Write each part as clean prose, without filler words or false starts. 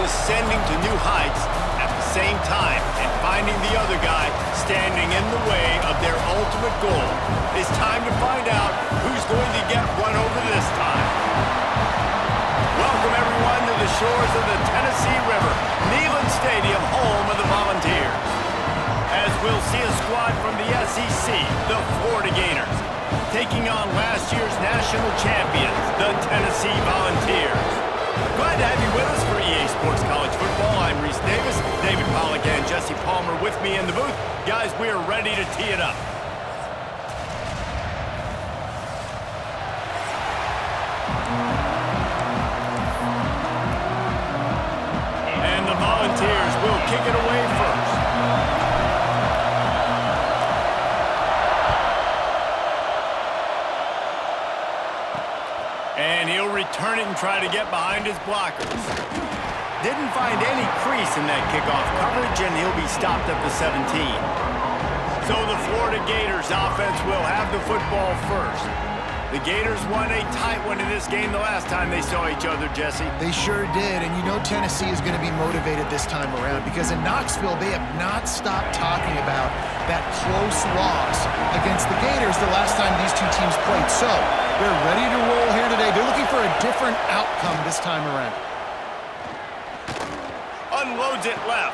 ascending to new heights at the same time and finding the other guy standing in the way of their ultimate goal. It's time to find out who's going to get run over this time. Welcome, everyone, to the shores of the Tennessee River, Neyland Stadium, home of the Volunteers. As we'll see a squad from the SEC, the Florida Gators, taking on last year's national champions, the Tennessee Volunteers. Glad to have you with us for EA Sports College Football. I'm Reese Davis, David Pollack and Jesse Palmer with me in the booth. Guys, we are ready to tee it up. And the Volunteers will kick it away first. And he'll return it and try to get behind his blockers. Didn't find any crease in that kickoff coverage, and he'll be stopped at the 17. So the Florida Gators offense will have the football first. The Gators won a tight one in this game the last time they saw each other, Jesse. They sure did, and you know Tennessee is going to be motivated this time around because in Knoxville, they have not stopped talking about that close loss against the Gators the last time these two teams played. So they're ready to roll here today. They're looking for a different outcome this time around. Unloads it left.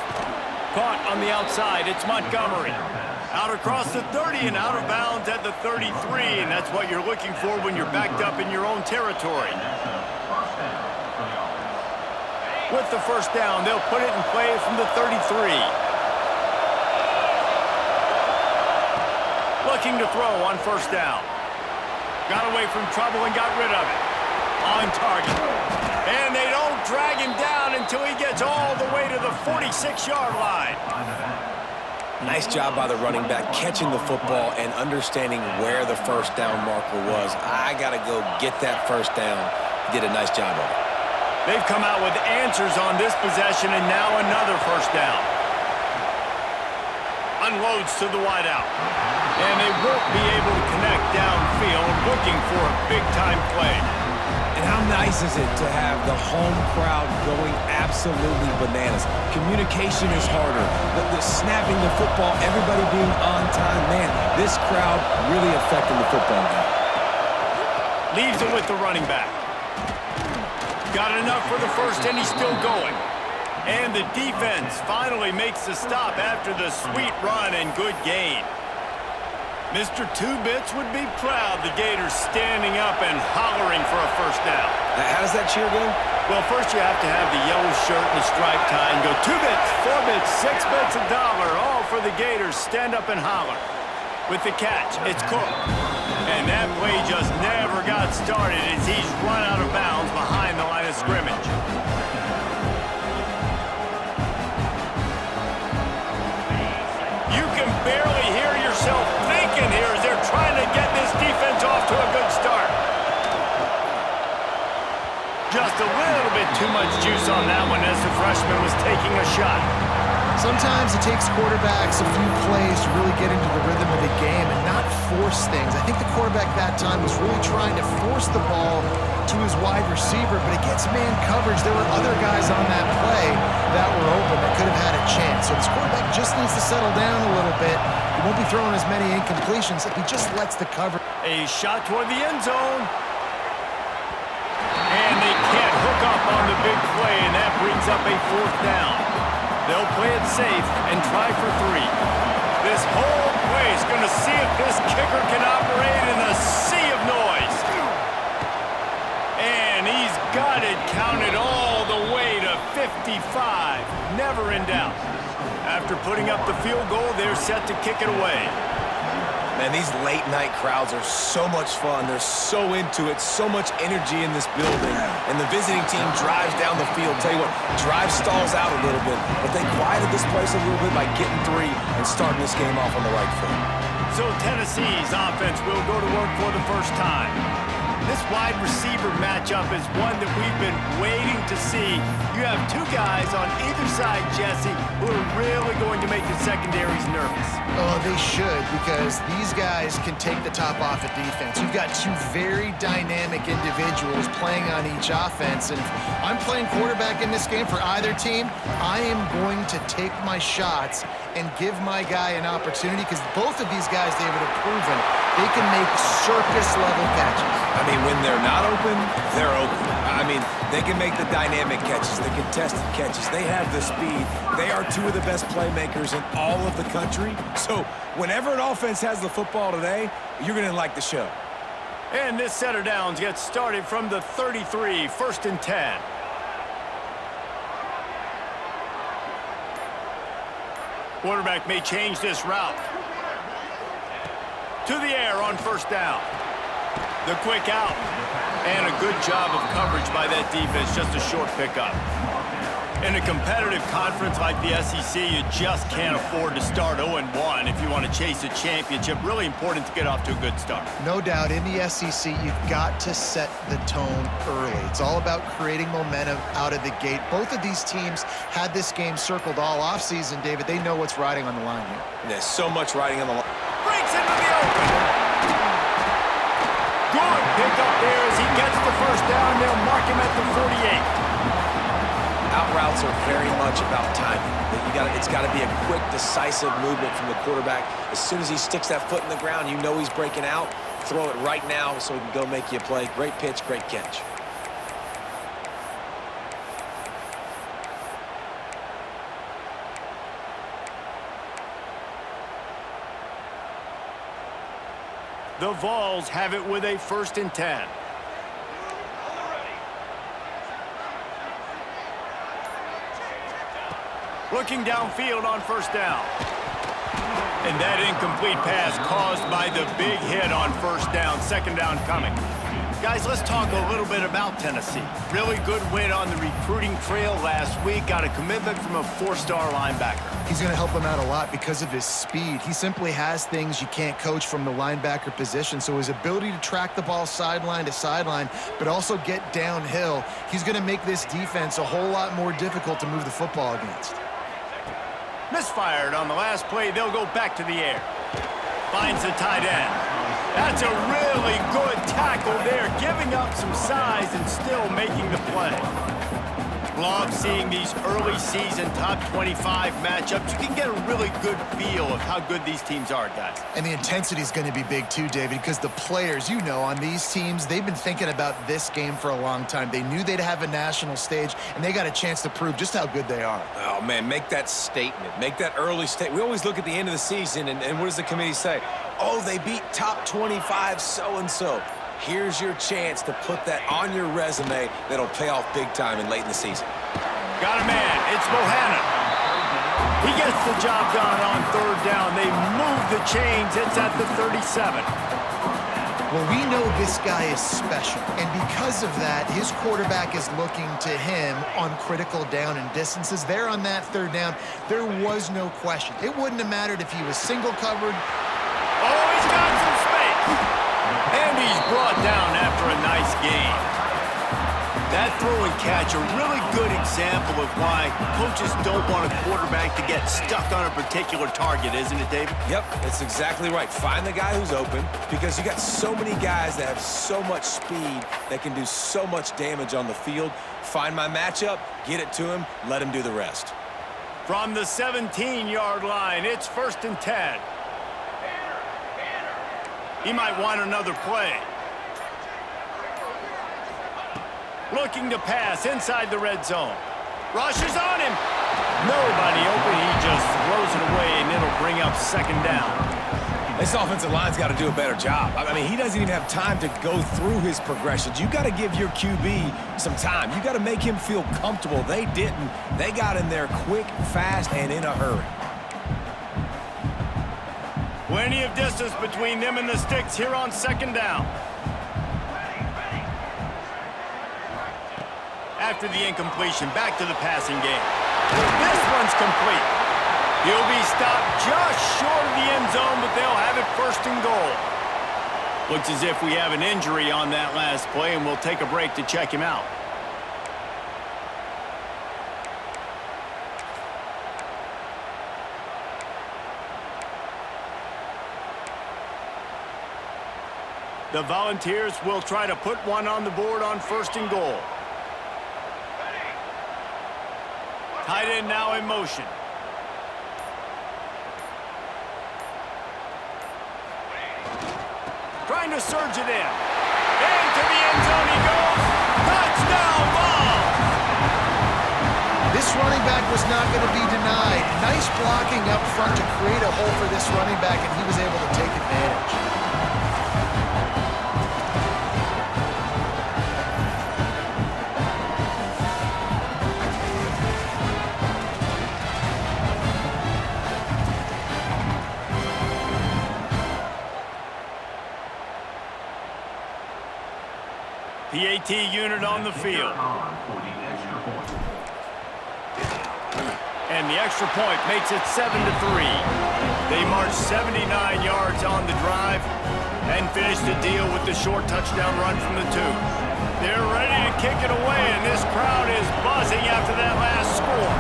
Caught on the outside. It's Montgomery. Out across the 30 and out of bounds at the 33, and that's what you're looking for when you're backed up in your own territory. With the first down, they'll put it in play from the 33. Looking to throw on first down. Got away from trouble and got rid of it. On target. And they don't drag him down until he gets all the way to the 46-yard line. Nice job by the running back catching the football and understanding where the first down marker was. I got to go get that first down. He did a nice job of it. They've come out with answers on this possession, and now another first down. Unloads to the wideout. And they won't be able to connect downfield, looking for a big-time play. And how nice is it to have the home crowd going absolutely bananas? Communication is harder. The snapping the football, everybody being on time. Man, this crowd really affecting the football game. Leaves it with the running back. Got enough for the first, and he's still going. And the defense finally makes the stop after the sweet run and good gain. Mr. Two-Bits would be proud the Gators standing up and hollering for a first down. How does that cheer go? Well, first you have to have the yellow shirt and the striped tie and go 2 bits, 4 bits, 6 bits, $1, all for the Gators. Stand up and holler. With the catch, it's Cook. And that play just never got started as he's run out of bounds behind the line of scrimmage. You can barely hear yourself thinking here as they're trying to get this defense off to a good start. Just a little bit too much juice on that one as the freshman was taking a shot. Sometimes it takes quarterbacks a few plays to really get into the rhythm of the game and not force things. I think the quarterback that time was really trying to force the ball to his wide receiver, but against man coverage, there were other guys on that play that were open that could have had a chance. So this quarterback just needs to settle down a little bit. He won't be throwing as many incompletions if he just lets the cover. A shot toward the end zone. And they can't hook up on the big play, and that brings up a fourth down. They'll play it safe and try for 3. This whole play is going to see if this kicker can operate in a sea of noise. And he's got it counted all the way to 55. Never in doubt. After putting up the field goal, they're set to kick it away. Man, these late-night crowds are so much fun. They're so into it, so much energy in this building. And the visiting team drives down the field. Tell you what, drive stalls out a little bit, but they quieted this place a little bit by getting 3 and starting this game off on the right foot. So Tennessee's offense will go to work for the first time. This wide receiver matchup is one that we've been waiting to see you have two guys on either side, Jesse, who are really going to make the secondaries nervous. Oh, they should, because these guys can take the top off of defense. You've got two very dynamic individuals playing on each offense, and if I'm playing quarterback in this game for either team, I am going to take my shots and give my guy an opportunity, because both of these guys, David, have proven they can make circus-level catches. I mean, when they're not open, they're open. I mean, they can make the dynamic catches, the contested catches. They have the speed. They are two of the best playmakers in all of the country. So whenever an offense has the football today, you're going to like the show. And this set of downs gets started from the 33, 1st and 10. Quarterback may change this route. To the air on 1st down. The quick out. And a good job of coverage by that defense, just a short pickup. In a competitive conference like the SEC, you just can't afford to start 0-1 if you want to chase a championship. Really important to get off to a good start. No doubt, in the SEC, you've got to set the tone early. It's all about creating momentum out of the gate. Both of these teams had this game circled all offseason, David. They know what's riding on the line here. There's so much riding on the line. Breaks into the open. Good pick up there as he gets the 1st down. They'll mark him at the 48. Out routes are very much about timing. It's got to be a quick, decisive movement from the quarterback. As soon as he sticks that foot in the ground, you know he's breaking out. Throw it right now so he can go make you a play. Great pitch, great catch. The Vols have it with a 1st and 10. Looking downfield on 1st down. And that incomplete pass caused by the big hit on 1st down. 2nd down coming. Guys, let's talk a little bit about Tennessee. Really good win on the recruiting trail last week. Got a commitment from a 4-star linebacker. He's going to help him out a lot because of his speed. He simply has things you can't coach from the linebacker position. So his ability to track the ball sideline to sideline, but also get downhill, he's going to make this defense a whole lot more difficult to move the football against. Misfired on the last play. They'll go back to the air. Finds the tight end. That's a really good tackle there, giving up some size and still making the play. Love seeing these early season top 25 matchups. You can get a really good feel of how good these teams are, guys. And the intensity is going to be big too, David, because the players, you know, on these teams, they've been thinking about this game for a long time. They knew they'd have a national stage, and they got a chance to prove just how good they are. Oh, man, make that statement. Make that early statement. We always look at the end of the season, and what does the committee say? Oh, they beat top 25 so-and-so. Here's your chance to put that on your resume that'll pay off big time and late in the season. Got a man. It's Bohannon. He gets the job done on 3rd down. They move the chains. It's at the 37. Well, we know this guy is special, and because of that, his quarterback is looking to him on critical down and distances. There on that 3rd down, there was no question. It wouldn't have mattered if he was single covered. Oh, he's got some space. And he's brought down after a nice gain. That throw and catch, a really good example of why coaches don't want a quarterback to get stuck on a particular target, isn't it, David? Yep, that's exactly right. Find the guy who's open, because you got so many guys that have so much speed that can do so much damage on the field. Find my matchup, get it to him, let him do the rest. From the 17-yard line, it's 1st and 10. He might want another play. Looking to pass inside the red zone. Rushes on him. Nobody open. He just throws it away, and it'll bring up 2nd down. This offensive line's got to do a better job. I mean, he doesn't even have time to go through his progressions. You got to give your QB some time. You got to make him feel comfortable. They didn't. They got in there quick, fast, and in a hurry. Plenty of distance between them and the sticks here on 2nd down. After the incompletion, back to the passing game. This one's complete. He'll be stopped just short of the end zone, but they'll have it 1st and goal. Looks as if we have an injury on that last play, and we'll take a break to check him out. The Volunteers will try to put one on the board on 1st and goal. Tight end now in motion. Trying to surge it in. Into the end zone he goes. Touchdown ball! This running back was not going to be denied. Nice blocking up front to create a hole for this running back, and he was able to take advantage. PAT unit on the field. And the extra point makes it 7-3. They march 79 yards on the drive and finish the deal with the short touchdown run from the 2. They're ready to kick it away, and this crowd is buzzing after that last score.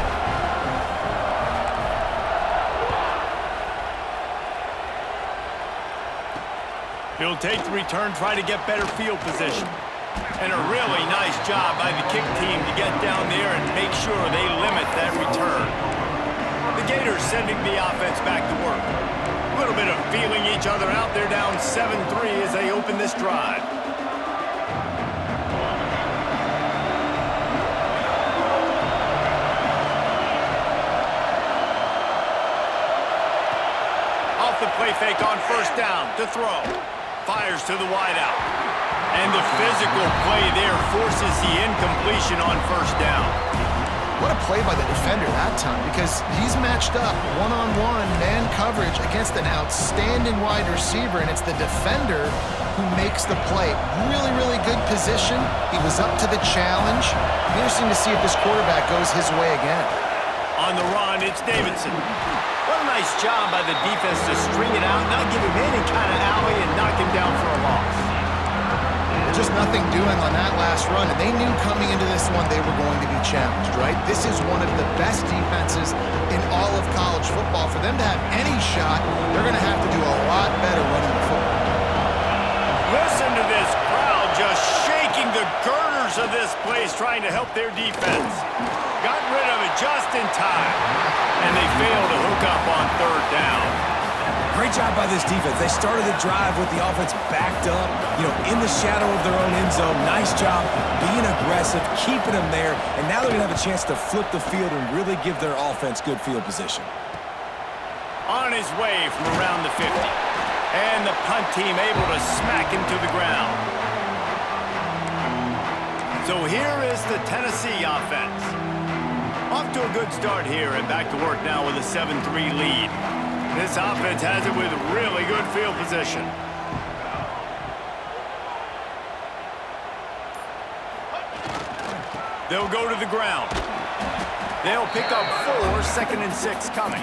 He'll take the return, try to get better field position. And a really nice job by the kick team to get down there and make sure they limit that return. The Gators sending the offense back to work. A little bit of feeling each other out. They're down 7-3 as they open this drive. Off the play fake on 1st down to throw. Fires to the wideout. And the physical play there forces the incompletion on 1st down. What a play by the defender that time, because he's matched up one-on-one man coverage against an outstanding wide receiver, and it's the defender who makes the play. Really, really good position. He was up to the challenge. Interesting to see if this quarterback goes his way again. On the run, it's Davidson. What a nice job by the defense to string it out, not give him any kind of alley, and knock him down for a loss. Just nothing doing on that last run, and they knew coming into this one they were going to be challenged, right? This is one of the best defenses in all of college football. For them to have any shot, they're going to have to do a lot better running the football. Listen to this crowd just shaking the girders of this place, trying to help their defense. Got rid of it just in time, and they failed to hook up on 3rd down. Great job by this defense. They started the drive with the offense backed up, in the shadow of their own end zone. Nice job being aggressive, keeping them there, and now they're going to have a chance to flip the field and really give their offense good field position. On his way from around the 50. And the punt team able to smack him to the ground. So here is the Tennessee offense. Off to a good start here and back to work now with a 7-3 lead. This offense has it with really good field position. They'll go to the ground. They'll pick up 4, 2nd and 6 coming.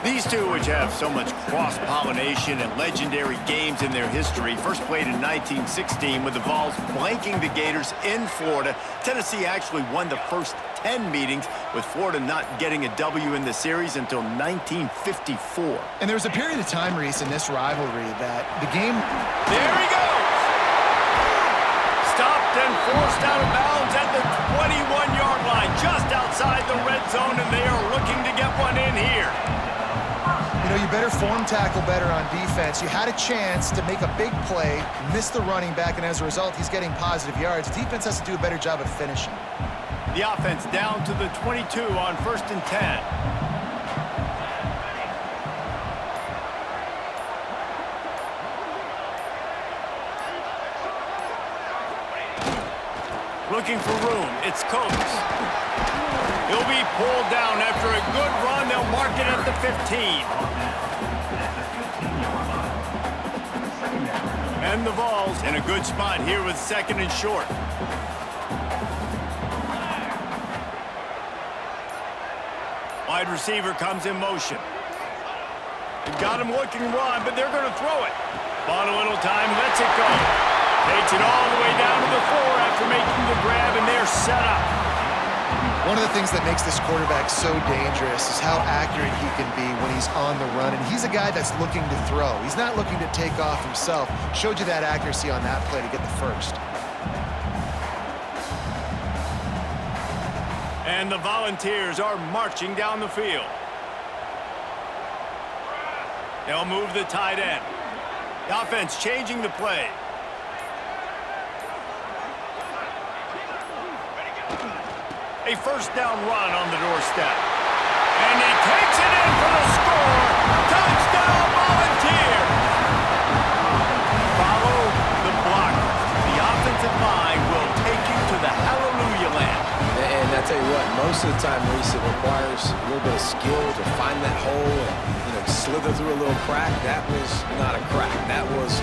These two, which have so much cross-pollination and legendary games in their history, first played in 1916 with the Vols blanking the Gators in Florida. Tennessee actually won the first 10 meetings, with Florida not getting a W in the series until 1954. And there was a period of time, Reese, in this rivalry that the game... There he goes! Stopped and forced out of bounds at the 21-yard line, just outside the red zone, and they are looking to get one in here. You better form tackle better on defense. You had a chance to make a big play, miss the running back, and as a result, he's getting positive yards. Defense has to do a better job of finishing. The offense down to the 22 on 1st and 10. Looking for room. It's Coates. He'll be pulled down after a good run. They'll mark it at the 15. And the Vols in a good spot here with 2nd and short. Wide receiver comes in motion. They've got him looking run, but they're going to throw it. Bought a little time, lets it go. Takes it all the way down to the 4 after making the grab, and they're set up. One of the things that makes this quarterback so dangerous is how accurate he can be when he's on the run. And he's a guy that's looking to throw. He's not looking to take off himself. Showed you that accuracy on that play to get the first. And the Volunteers are marching down the field. They'll move the tight end. The offense changing the play. A first down run on the doorstep. And he takes it in for the score. Touchdown, Volunteers! Follow the blockers. The offensive line will take you to the hallelujah land. And I tell you what, most of the time, Reese, it requires a little bit of skill to find that hole and, slither through a little crack. That was not a crack. That was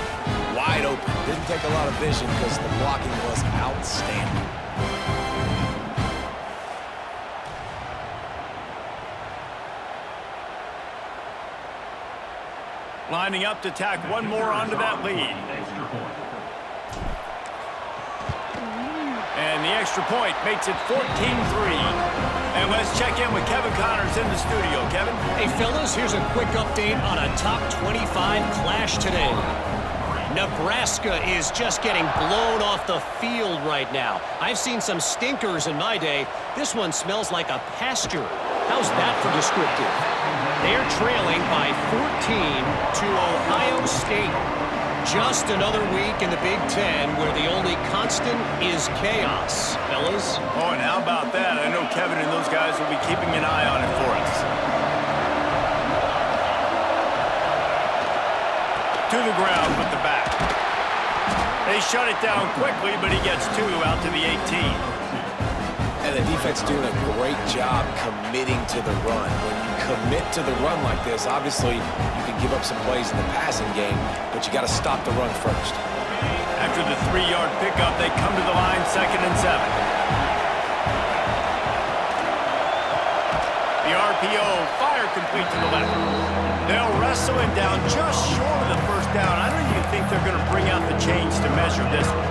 wide open. Didn't take a lot of vision because the blocking was outstanding. Lining up to tack one more onto that lead. And the extra point makes it 14-3. And let's check in with Kevin Connors in the studio. Kevin? Hey, fellas, here's a quick update on a top 25 clash today. Nebraska is just getting blown off the field right now. I've seen some stinkers in my day. This one smells like a pasture. How's that for descriptive? They're trailing by 14 to Ohio State. Just another week in the Big Ten where the only constant is chaos, fellas. Oh, and how about that? I know Kevin and those guys will be keeping an eye on it for us. To the ground with the back. They shut it down quickly, but he gets two out to the 18. And the defense doing a great job committing to the run. When you commit to the run like this, obviously you can give up some plays in the passing game, but you got to stop the run first. After the 3-yard pickup, they come to the line 2nd and 7. The RPO, fire complete to the left. They'll wrestle him down just short of the first down. I don't even think they're going to bring out the chains to measure this one.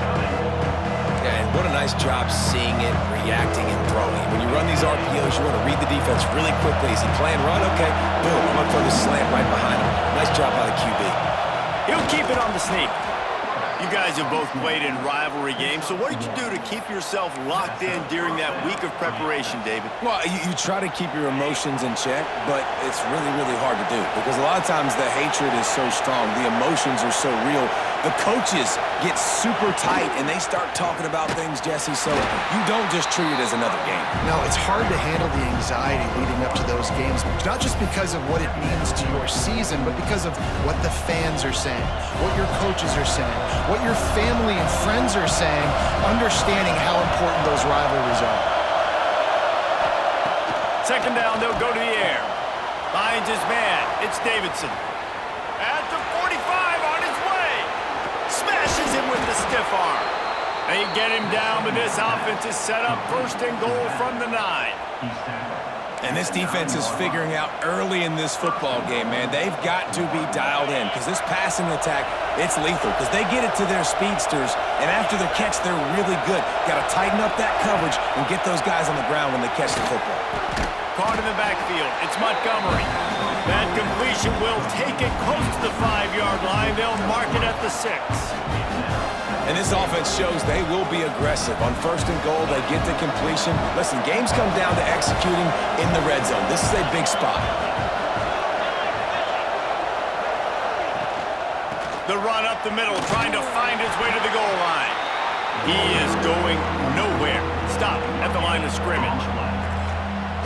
Yeah, and what a nice job seeing it, reacting, and throwing. When you run these RPOs, you want to read the defense really quickly. Is he playing run? Okay, boom, I'm going to throw the slant right behind him. Nice job by the QB. He'll keep it on the sneak. You guys have both played in rivalry games, so what did you do to keep yourself locked in during that week of preparation, David? Well, you try to keep your emotions in check, but it's really, really hard to do because a lot of times the hatred is so strong, the emotions are so real. The coaches get super tight, and they start talking about things, Jesse, so you don't just treat it as another game. No, it's hard to handle the anxiety leading up to those games, not just because of what it means to your season, but because of what the fans are saying, what your coaches are saying, what your family and friends are saying, understanding how important those rivalries are. 2nd down, they'll go to the air. Finds his man. It's Davidson. At the 45 on his way. Smashes him with the stiff arm. They get him down, but this offense is set up 1st and goal from the 9. And this defense is figuring out early in this football game, man. They've got to be dialed in because this passing attack, it's lethal because they get it to their speedsters, and after the catch, they're really good. Got to tighten up that coverage and get those guys on the ground when they catch the football. Caught in the backfield. It's Montgomery. That completion will take it close to the 5-yard line. They'll mark it at the 6. And this offense shows they will be aggressive. On 1st and goal, they get the completion. Listen, games come down to executing in the red zone. This is a big spot. The run up the middle, trying to find his way to the goal line. He is going nowhere. Stop at the line of scrimmage.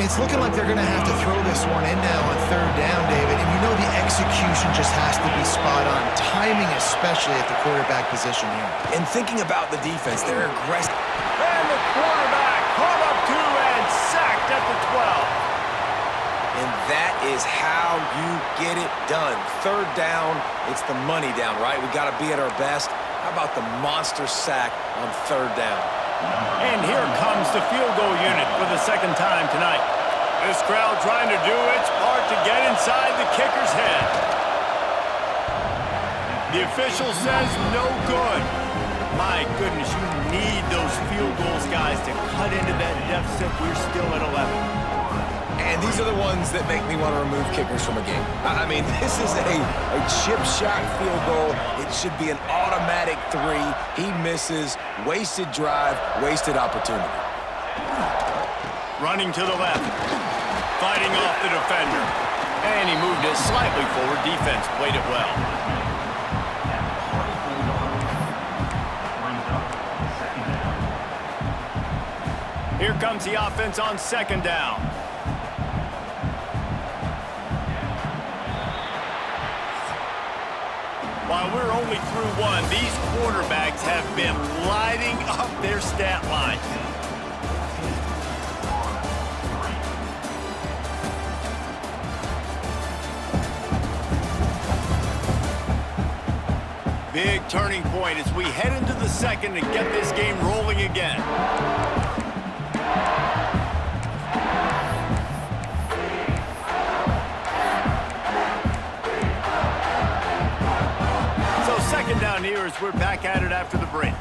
It's looking like they're going to have to throw this one in now on 3rd down, David. And you know the execution just has to be spot on. Timing especially at the quarterback position here. And thinking about the defense, they're aggressive. And the quarterback caught up to and sacked at the 12. And that is how you get it done. 3rd down, it's the money down, right? We got to be at our best. How about the monster sack on 3rd down? And here comes the field goal unit for the 2nd time tonight. This crowd trying to do its part to get inside the kicker's head. The official says no good. My goodness, you need those field goals, guys, to cut into that deficit. We're still at 11. And these are the ones that make me want to remove kickers from a game. I mean, this is a chip shot field goal. It should be an automatic 3. He misses. Wasted drive, wasted opportunity. Running to the left. Fighting off the defender. And he moved it slightly forward. Defense played it well. Here comes the offense on second down. While we're only through one, these quarterbacks have been lighting up their stat lines. Big turning point as we head into the second to get this game rolling again. So second down here as we're back at it after the break.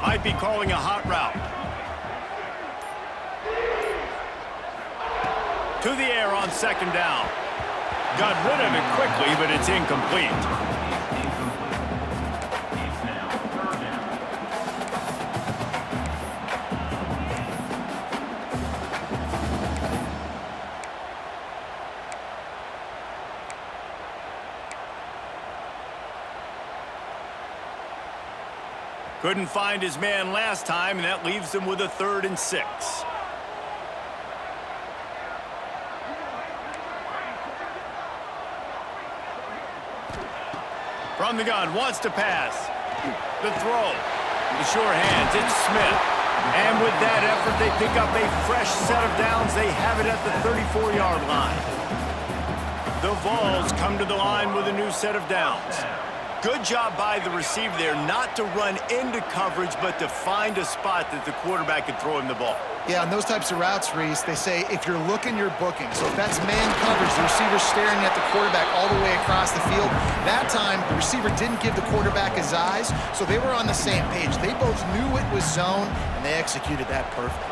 Might be calling a hot route. To the air on second down. Got rid of it quickly, but it's incomplete. Couldn't find his man last time, and that leaves him with a 3rd and 6. From the gun, wants to pass. The throw. The sure hands, it's Smith. And with that effort, they pick up a fresh set of downs. They have it at the 34-yard line. The Vols come to the line with a new set of downs. Good job by the receiver there not to run into coverage, but to find a spot that the quarterback can throw him the ball. Yeah, on those types of routes, Reese, they say if you're looking, you're booking. So if that's man coverage, the receiver's staring at the quarterback all the way across the field. That time, the receiver didn't give the quarterback his eyes, so they were on the same page. They both knew it was zone, and they executed that perfectly.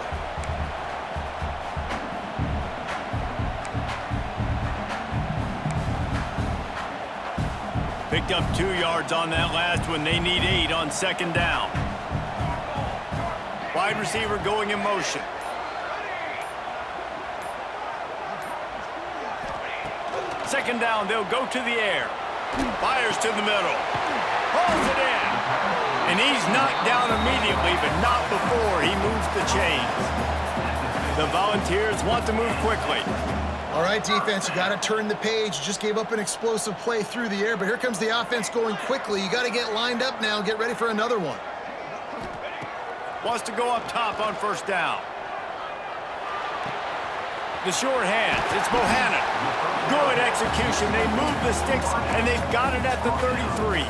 Picked up 2 yards on that last one. They need 8 on second down. Wide receiver going in motion. Second down, they'll go to the air. Fires to the middle. Pulls it in. And he's knocked down immediately, but not before he moves the chains. The Volunteers want to move quickly. All right, defense, you got to turn the page. You just gave up an explosive play through the air, but here comes the offense going quickly. You got to get lined up now and get ready for another one. Wants to go up top on first down. The short hands, it's Bohannon. Good execution. They move the sticks, and they've got it at the 33.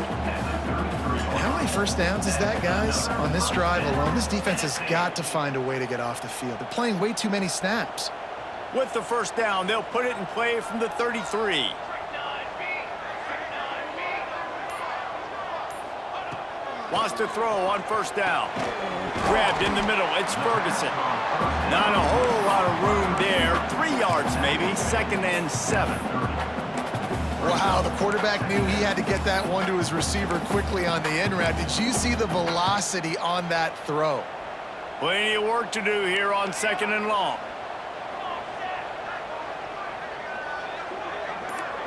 How many first downs is that, guys? On this drive alone, this defense has got to find a way to get off the field. They're playing way too many snaps. With the first down, they'll put it in play from the 33. Wants to throw on first down. Grabbed in the middle. It's Ferguson. Not a whole lot of room there. 3 yards maybe. 2nd and 7. Wow, the quarterback knew he had to get that one to his receiver quickly on the in route. Did you see the velocity on that throw? Plenty of work to do here on 2nd and long.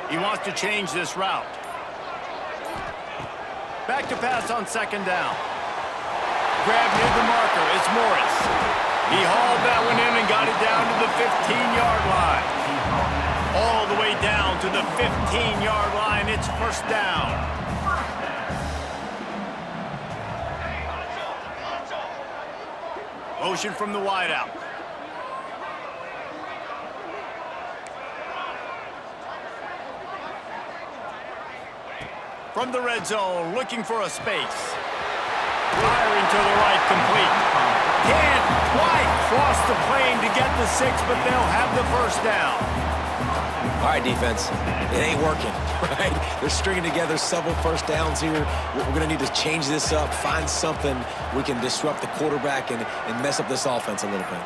He wants to change this route. Back to pass on second down. Grab near the marker. It's Morris. He hauled that one in and got it down to the 15-yard line. All the way down to the 15-yard line. It's first down. Motion from the wideout. From the red zone, looking for a space. Firing to the right, complete. Can't quite cross the plane to get the 6, but they'll have the first down. All right, defense. It ain't working, right? They're stringing together several first downs here. We're going to need to change this up, find something we can disrupt the quarterback and mess up this offense a little bit.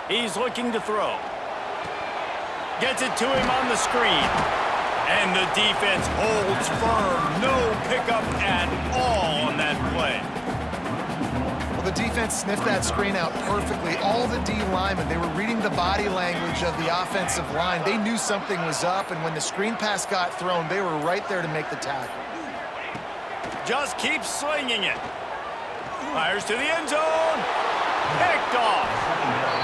He's looking to throw. Gets it to him on the screen. And the defense holds firm. No pickup at all on that play. Well, the defense sniffed that screen out perfectly. All the D linemen, they were reading the body language of the offensive line. They knew something was up, and when the screen pass got thrown, they were right there to make the tackle. Just keeps slinging it. Fires to the end zone. Picked off.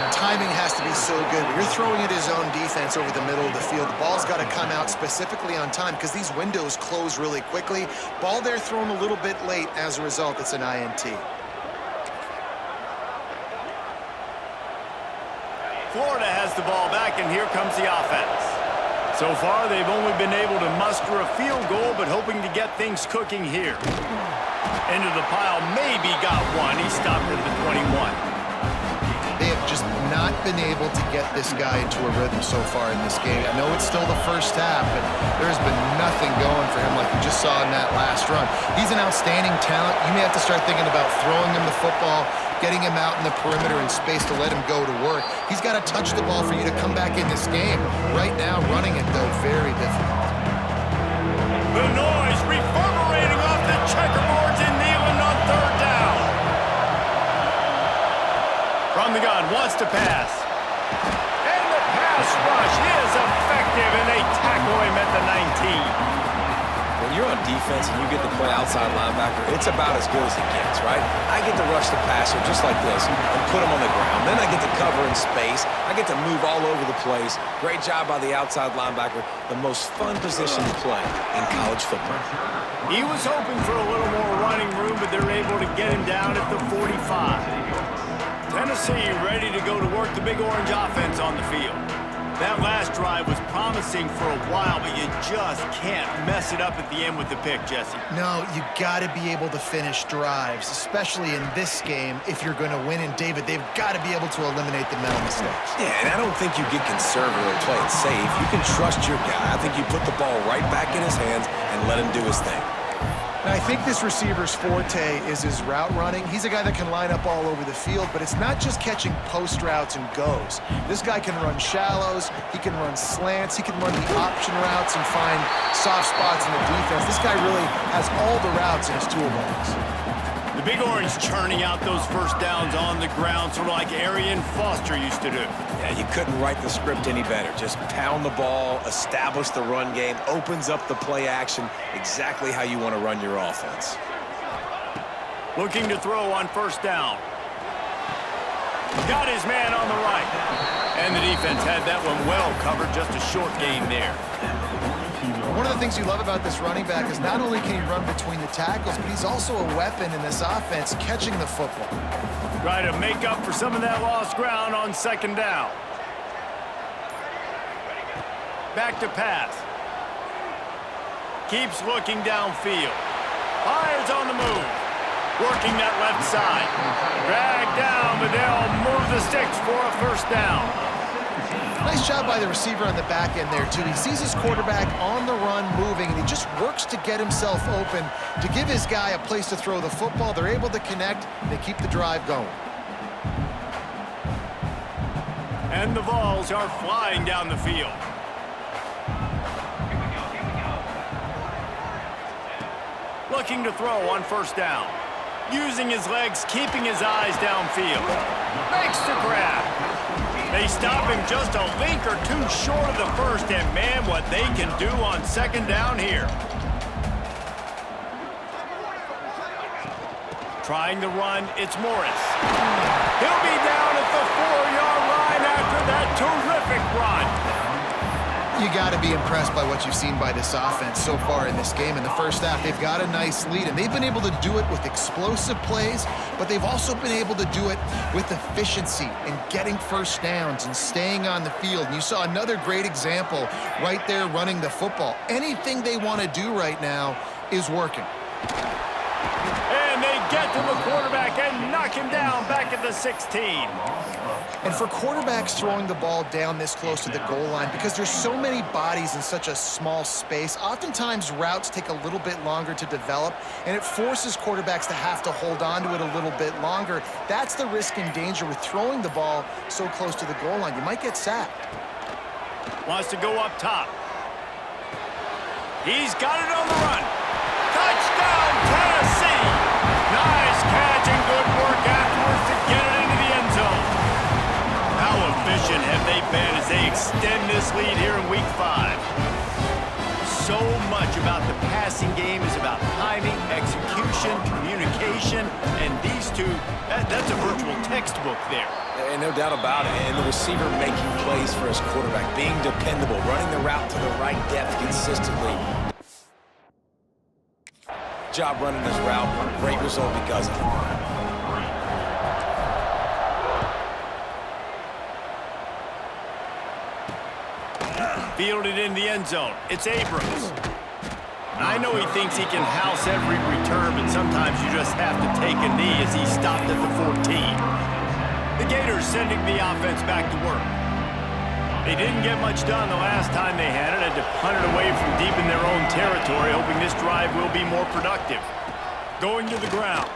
Timing has to be so good. You're throwing at his own defense over the middle of the field. The ball's got to come out specifically on time because these windows close really quickly. Ball there thrown a little bit late. As a result, it's an INT. Florida has the ball back, and here comes the offense. So far, they've only been able to muster a field goal, but hoping to get things cooking here. Into the pile, maybe got one. He stopped at the 21. They have just not been able to get this guy into a rhythm so far in this game. I know it's still the first half, but there's been nothing going for him like you just saw in that last run. He's an outstanding talent. You may have to start thinking about throwing him the football, getting him out in the perimeter in space to let him go to work. He's got to touch the ball for you to come back in this game. Right now, running it, though, very difficult. The noise reverberating off the checkerboards in Neyland on third down. From the gun, wants to pass. And the pass rush is effective, and they tackle him at the 19. When you're on defense and you get to play outside linebacker, it's about as good as it gets, right? I get to rush the passer just like this and put him on the ground. Then I get to cover in space. I get to move all over the place. Great job by the outside linebacker. The most fun position to play in college football. He was hoping for a little more running room, but they're able to get him down at the 45. Tennessee ready to go to work the Big Orange offense on the field. That last drive was promising for a while, but you just can't mess it up at the end with the pick, Jesse. No, you got to be able to finish drives, especially in this game if you're going to win. And, David, they've got to be able to eliminate the mental mistakes. Yeah, and I don't think you get conservative or play it safe. You can trust your guy. I think you put the ball right back in his hands and let him do his thing. And I think this receiver's forte is his route running. He's a guy that can line up all over the field, but it's not just catching post routes and goes. This guy can run shallows, he can run slants, he can run the option routes and find soft spots in the defense. This guy really has all the routes in his toolbox. The Big Orange churning out those first downs on the ground, sort of like Arian Foster used to do. Yeah, you couldn't write the script any better. Just pound the ball, establish the run game, opens up the play action, exactly how you want to run your offense. Looking to throw on first down. Got his man on the right. And the defense had that one well covered, just a short gain there. One of the things you love about this running back is not only can he run between the tackles, but he's also a weapon in this offense catching the football. Try to make up for some of that lost ground on second down. Back to pass. Keeps looking downfield. Fires on the move. Working that left side. Dragged down, but they'll move the sticks for a first down. Nice job by the receiver on the back end there, too. He sees his quarterback on the run moving, and he just works to get himself open to give his guy a place to throw the football. They're able to connect, and they keep the drive going. And the balls are flying down the field. Looking to throw on first down. Using his legs, keeping his eyes downfield. Makes the grab. They stop him just a link or two short of the first, and man, what they can do on second down here. Trying the run, it's Morris. He'll be down at the 4-yard line after that terrific run. You got to be impressed by what you've seen by this offense so far in this game. In the first half, they've got a nice lead, and they've been able to do it with explosive plays, but they've also been able to do it with efficiency and getting first downs and staying on the field. And you saw another great example right there running the football. Anything they want to do right now is working. And they get to the quarterback, and knock him down back at the 16. And for quarterbacks throwing the ball down this close to the goal line, because there's so many bodies in such a small space, oftentimes routes take a little bit longer to develop, and it forces quarterbacks to have to hold on to it a little bit longer. That's the risk and danger with throwing the ball so close to the goal line. You might get sacked. Wants to go up top. He's got it on the run. Touchdown, Tennessee! Nice catch and good work afterwards to get it into the end zone. How efficient have they been as they extend this lead here in Week 5? So much about the passing game is about timing, execution, communication, and these two, that's a virtual textbook there. And no doubt about it. And the receiver making plays for his quarterback, being dependable, running the route to the right depth consistently. Job running this route, great result because of it. Fielded in the end zone. It's Abrams. I know he thinks he can house every return, but sometimes you just have to take a knee as he stopped at the 14. The Gators sending the offense back to work. They didn't get much done the last time they had it. Had to punt it away from deep in their own territory, hoping this drive will be more productive. Going to the ground.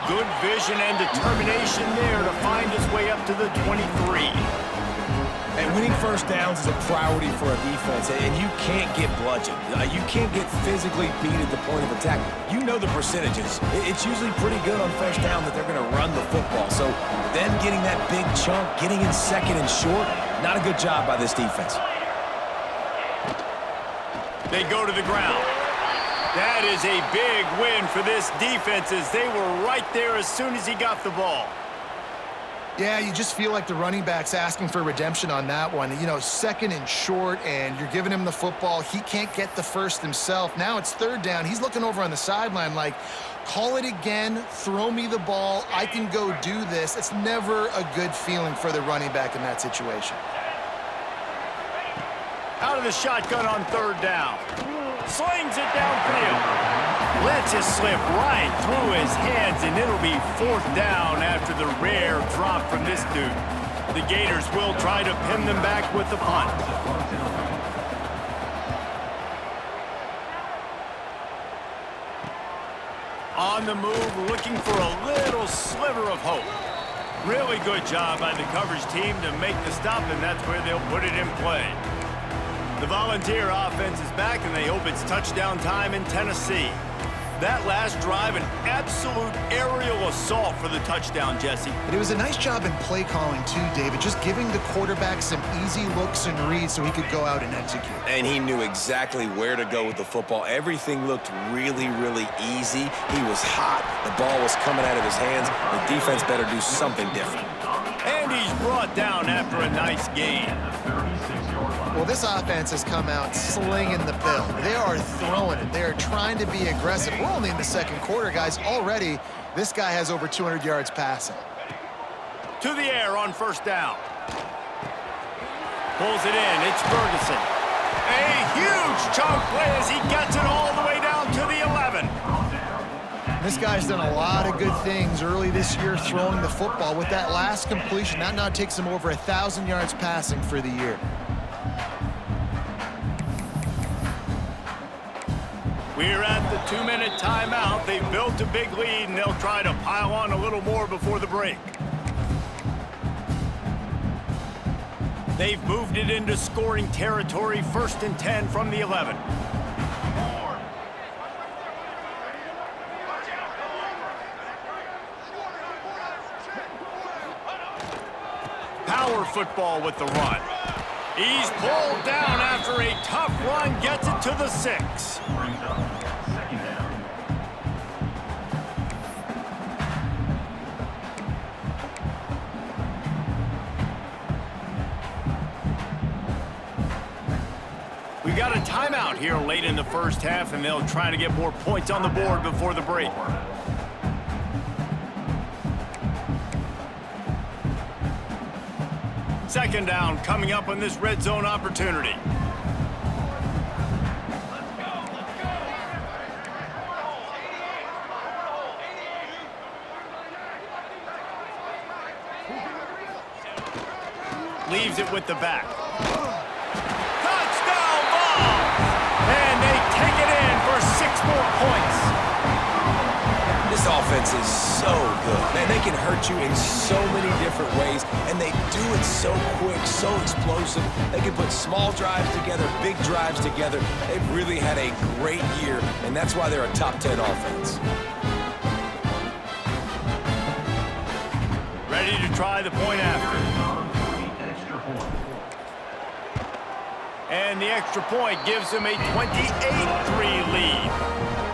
Good vision and determination there to find his way up to the 23. And winning first downs is a priority for a defense, and you can't get bludgeoned. You can't get physically beat at the point of attack. You know the percentages. It's usually pretty good on first down that they're going to run the football. So them getting that big chunk, getting in second and short, not a good job by this defense. They go to the ground. That is a big win for this defense as they were right there as soon as he got the ball. Yeah, you just feel like the running back's asking for redemption on that one. You know, second and short, and you're giving him the football. He can't get the first himself. Now it's third down. He's looking over on the sideline like, call it again, throw me the ball, I can go do this. It's never a good feeling for the running back in that situation. Out of the shotgun on third down. Slings it downfield. Lets it slip right through his hands, and it'll be fourth down after the rare drop from this dude. The Gators will try to pin them back with the punt. On the move, looking for a little sliver of hope. Really good job by the coverage team to make the stop, and that's where they'll put it in play. The Volunteer offense is back, and they hope it's touchdown time in Tennessee. That last drive, an absolute aerial assault for the touchdown, Jesse. But it was a nice job in play calling too, David, just giving the quarterback some easy looks and reads so he could go out and execute. And he knew exactly where to go with the football. Everything looked really, really easy. He was hot. The ball was coming out of his hands. The defense better do something different. And he's brought down after a nice gain. Well, this offense has come out slinging the bill. They are throwing it. They are trying to be aggressive. We're only in the second quarter, guys. Already, this guy has over 200 yards passing. To the air on first down. Pulls it in. It's Ferguson. A huge chunk play as he gets it all the way down to the 11. This guy's done a lot of good things early this year throwing the football. With that last completion, that now takes him over 1,000 yards passing for the year. We're at the 2-minute timeout. They've built a big lead, and they'll try to pile on a little more before the break. They've moved it into scoring territory, 1st and 10 from the 11. Power football with the run. He's pulled down after a tough run, gets it to the 6. We got a timeout here late in the first half, and they'll try to get more points on the board before the break. Second down coming up on this red zone opportunity. Leaves it with the back. Touchdown ball! And they take it in for 6 more points. This offense is so good. Man, they can hurt you in so many different ways, and they do it so quick, so explosive. They can put small drives together, big drives together. They've really had a great year, and that's why they're a top 10 offense. Ready to try the point after. And the extra point gives them a 28-3 lead.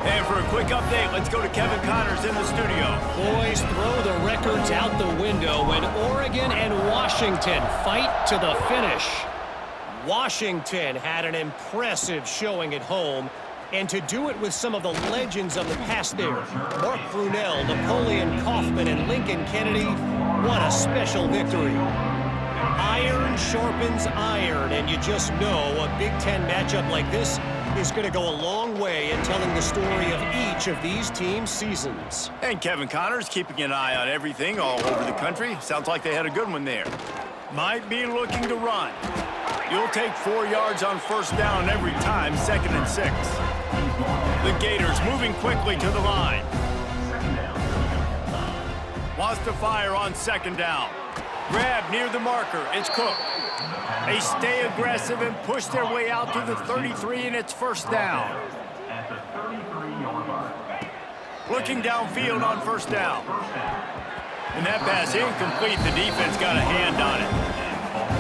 And for a quick update, let's go to Kevin Connors in the studio. Boys, throw the records out the window when Oregon and Washington fight to the finish. Washington had an impressive showing at home, and to do it with some of the legends of the past there, Mark Brunell, Napoleon Kaufman, and Lincoln Kennedy, what a special victory. Iron sharpens iron, and you just know a Big Ten matchup like this is going to go a long way in telling the story of each of these teams' seasons. And Kevin Connors keeping an eye on everything all over the country. Sounds like they had a good one there. Might be looking to run. You'll take 4 yards on first down every time, 2nd and 6. The Gators moving quickly to the line. Wants to fire on 2nd down. Grab near the marker. It's Cook. They stay aggressive and push their way out to the 33, and it's 1st down. Looking downfield on 1st down. And that pass incomplete. The defense got a hand on it.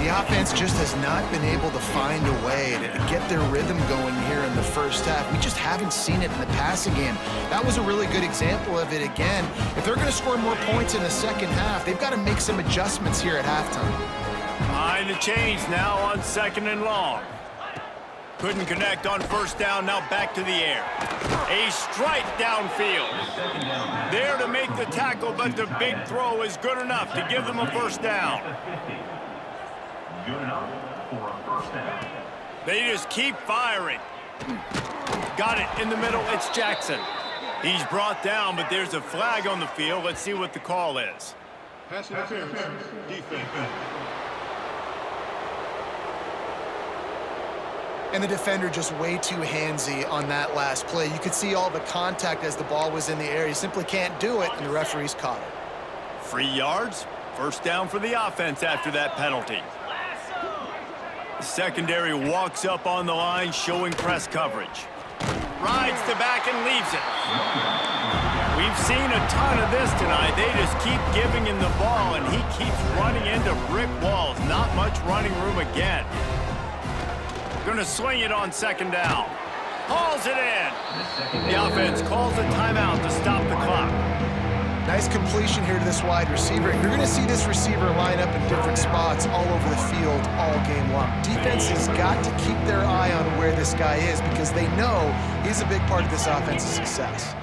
The offense just has not been able to find a way to get their rhythm going here in the first half. We just haven't seen it in the passing game. That was a really good example of it again. If they're going to score more points in the second half, they've got to make some adjustments here at halftime. Behind the chains now on 2nd and long. Couldn't connect on 1st down, now back to the air. A strike downfield. There to make the tackle, but the big throw is good enough to give them a 1st down. Good enough for a 1st down. They just keep firing. Got it in the middle, it's Jackson. He's brought down, but there's a flag on the field. Let's see what the call is. Pass interference, defense. And the defender just way too handsy on that last play. You could see all the contact as the ball was in the air. He simply can't do it, and the referee's caught it. 3 yards, 1st down for the offense after that penalty. The secondary walks up on the line, showing press coverage. Rides the back and leaves it. We've seen a ton of this tonight. They just keep giving him the ball, and he keeps running into brick walls. Not much running room again. Going to swing it on 2nd down. Hauls it in. The offense calls a timeout to stop the clock. Nice completion here to this wide receiver. You're going to see this receiver line up in different spots all over the field all game long. Defense has got to keep their eye on where this guy is because they know he's a big part of this offense's success.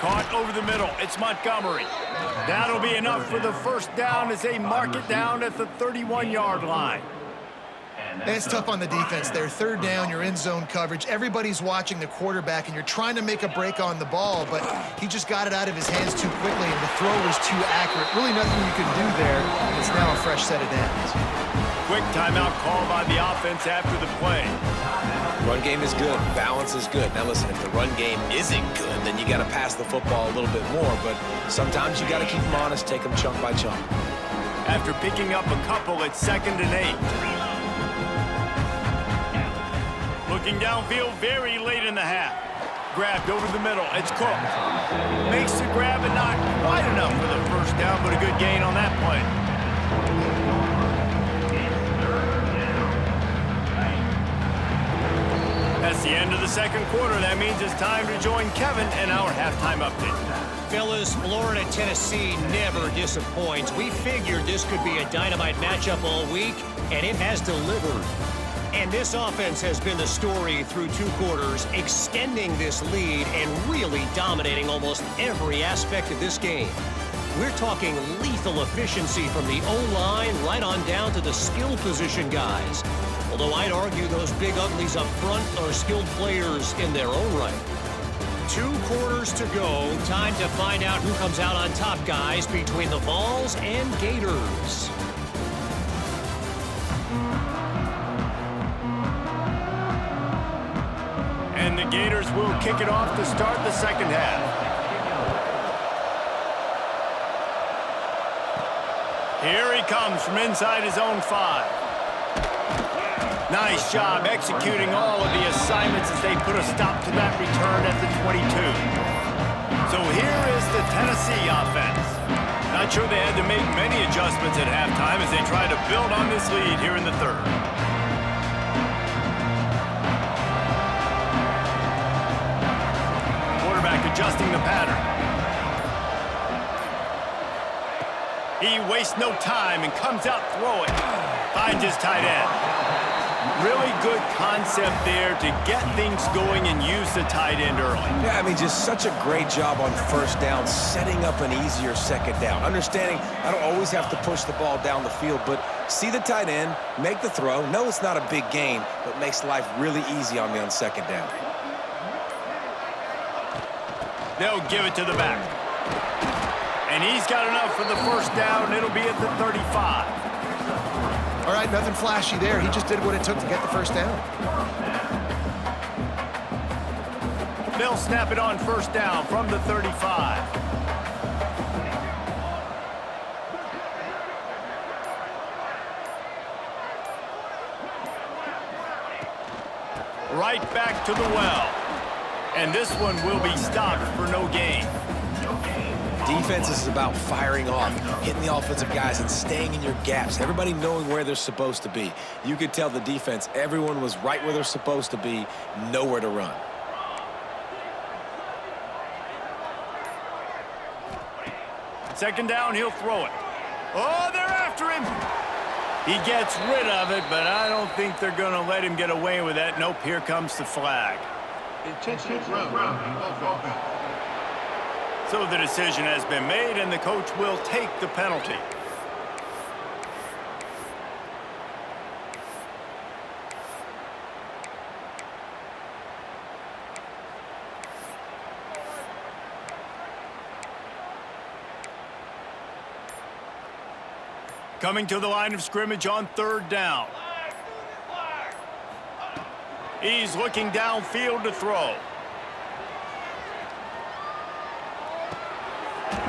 Caught over the middle. It's Montgomery. That'll be enough for the 1st down as they mark it down at the 31-yard line. And it's tough on the defense there. 3rd down, you're in zone coverage. Everybody's watching the quarterback, and you're trying to make a break on the ball, but he just got it out of his hands too quickly, and the throw was too accurate. Really nothing you can do there. It's now a fresh set of downs. Quick timeout call by the offense after the play. Run game is good. Balance is good. Now listen, if the run game isn't good, then you got to pass the football a little bit more, but sometimes you got to keep them honest, take them chunk by chunk. After picking up a couple, it's 2nd and 8. Looking downfield very late in the half. Grabbed over the middle. It's Cook. Makes the grab and not quite enough for the 1st down, but a good gain on that play. That's the end of the 2nd quarter. That means it's time to join Kevin and our halftime update. Fellas, Florida, Tennessee never disappoints. We figured this could be a dynamite matchup all week, and it has delivered. And this offense has been the story through 2 quarters, extending this lead and really dominating almost every aspect of this game. We're talking lethal efficiency from the O-line right on down to the skill position guys. Although I'd argue those big uglies up front are skilled players in their own right. 2 quarters to go. Time to find out who comes out on top, guys, between the Vols and Gators. And the Gators will kick it off to start the second half. Here he comes from inside his own 5. Nice job executing all of the assignments as they put a stop to that return at the 22. So here is the Tennessee offense. Not sure they had to make many adjustments at halftime as they try to build on this lead here in the third. Quarterback adjusting the pattern. He wastes no time and comes out throwing. Finds his tight end. Really good concept there to get things going and use the tight end early. Yeah, I mean, just such a great job on first down, setting up an easier second down. Understanding I don't always have to push the ball down the field, but see the tight end, make the throw. No, it's not a big gain, but makes life really easy on me on second down. They'll give it to the back. And he's got enough for the first down. It'll be at the 35. All right, nothing flashy there. He just did what it took to get the first down. They'll snap it on first down from the 35. Right back to the well. And this one will be stopped for no gain. Defense is about firing off, hitting the offensive guys, and staying in your gaps. Everybody knowing where they're supposed to be. You could tell the defense, everyone was right where they're supposed to be, nowhere to run. Second down, he'll throw it. Oh, they're after him. He gets rid of it, but I don't think they're going to let him get away with that. Nope, here comes the flag. So the decision has been made, and the coach will take the penalty. Coming to the line of scrimmage on third down. He's looking downfield to throw.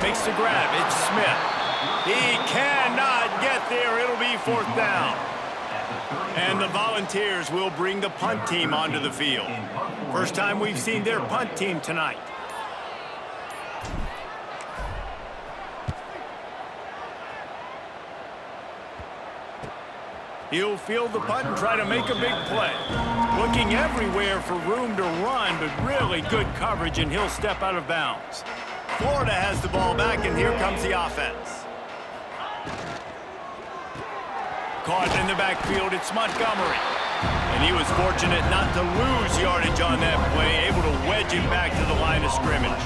Makes the grab. It's Smith. He cannot get there. It'll be fourth down. And the Volunteers will bring the punt team onto the field. First time we've seen their punt team tonight. He'll field the punt and try to make a big play. Looking everywhere for room to run, but really good coverage, and he'll step out of bounds. Florida has the ball back, and here comes the offense. Caught in the backfield, it's Montgomery. And he was fortunate not to lose yardage on that play, able to wedge it back to the line of scrimmage.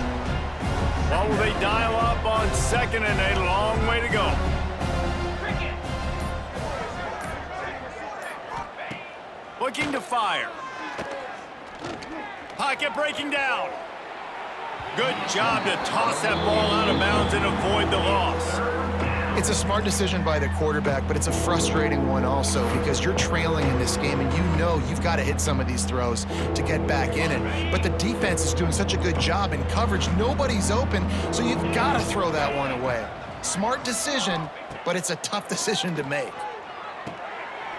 Well, will they dial up on second and a long way to go? Looking to fire. Pocket breaking down. Good job to toss that ball out of bounds and avoid the loss. It's a smart decision by the quarterback, but it's a frustrating one also because you're trailing in this game and you know you've got to hit some of these throws to get back in it. But the defense is doing such a good job in coverage. Nobody's open, so you've got to throw that one away. Smart decision, but it's a tough decision to make.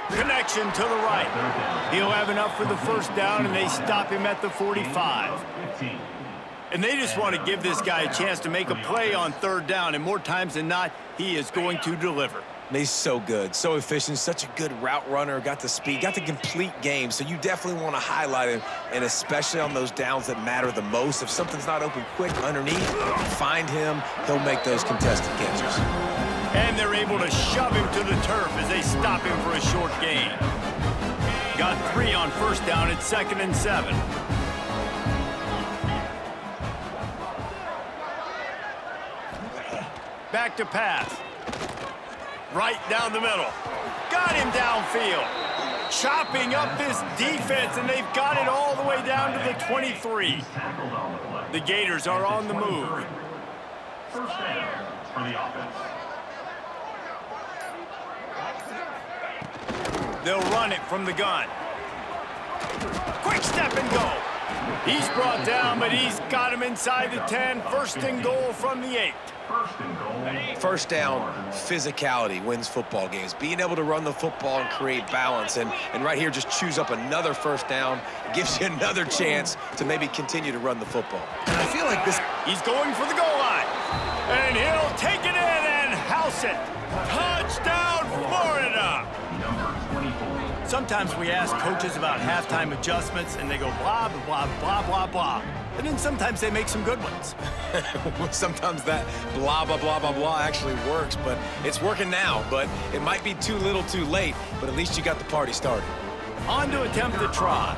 Connection to the right. He'll have enough for the first down, and they stop him at the 45. And they just want to give this guy a chance to make a play on third down, and more times than not, he is going to deliver. He's so good, so efficient, such a good route runner, got the speed, got the complete game, so you definitely want to highlight him, and especially on those downs that matter the most. If something's not open quick underneath, find him, he'll make those contested catches. And they're able to shove him to the turf as they stop him for a short gain. Got 3 on first down at 2nd and 7. Back to pass. Right down the middle. Got him downfield. chopping up this defense, and they've got it all the way down to the 23. The Gators are on the move. First down for the offense. They'll run it from the gun. Quick step and go. He's brought down, but he's got him inside the 10. First and goal from the 8. First down, physicality wins football games. Being able to run the football and create balance. And right here, just choose up another first down. Gives you another chance to maybe continue to run the football. I feel like this... He's going for the goal line. And he'll take it in and house it. Touchdown, Florida! Sometimes we ask coaches about halftime adjustments, and they go blah, blah, blah, blah, blah. And then sometimes they make some good ones. Sometimes that blah, blah, blah, blah, blah actually works, but it's working now. But it might be too little too late, but at least you got the party started. On to attempt the try.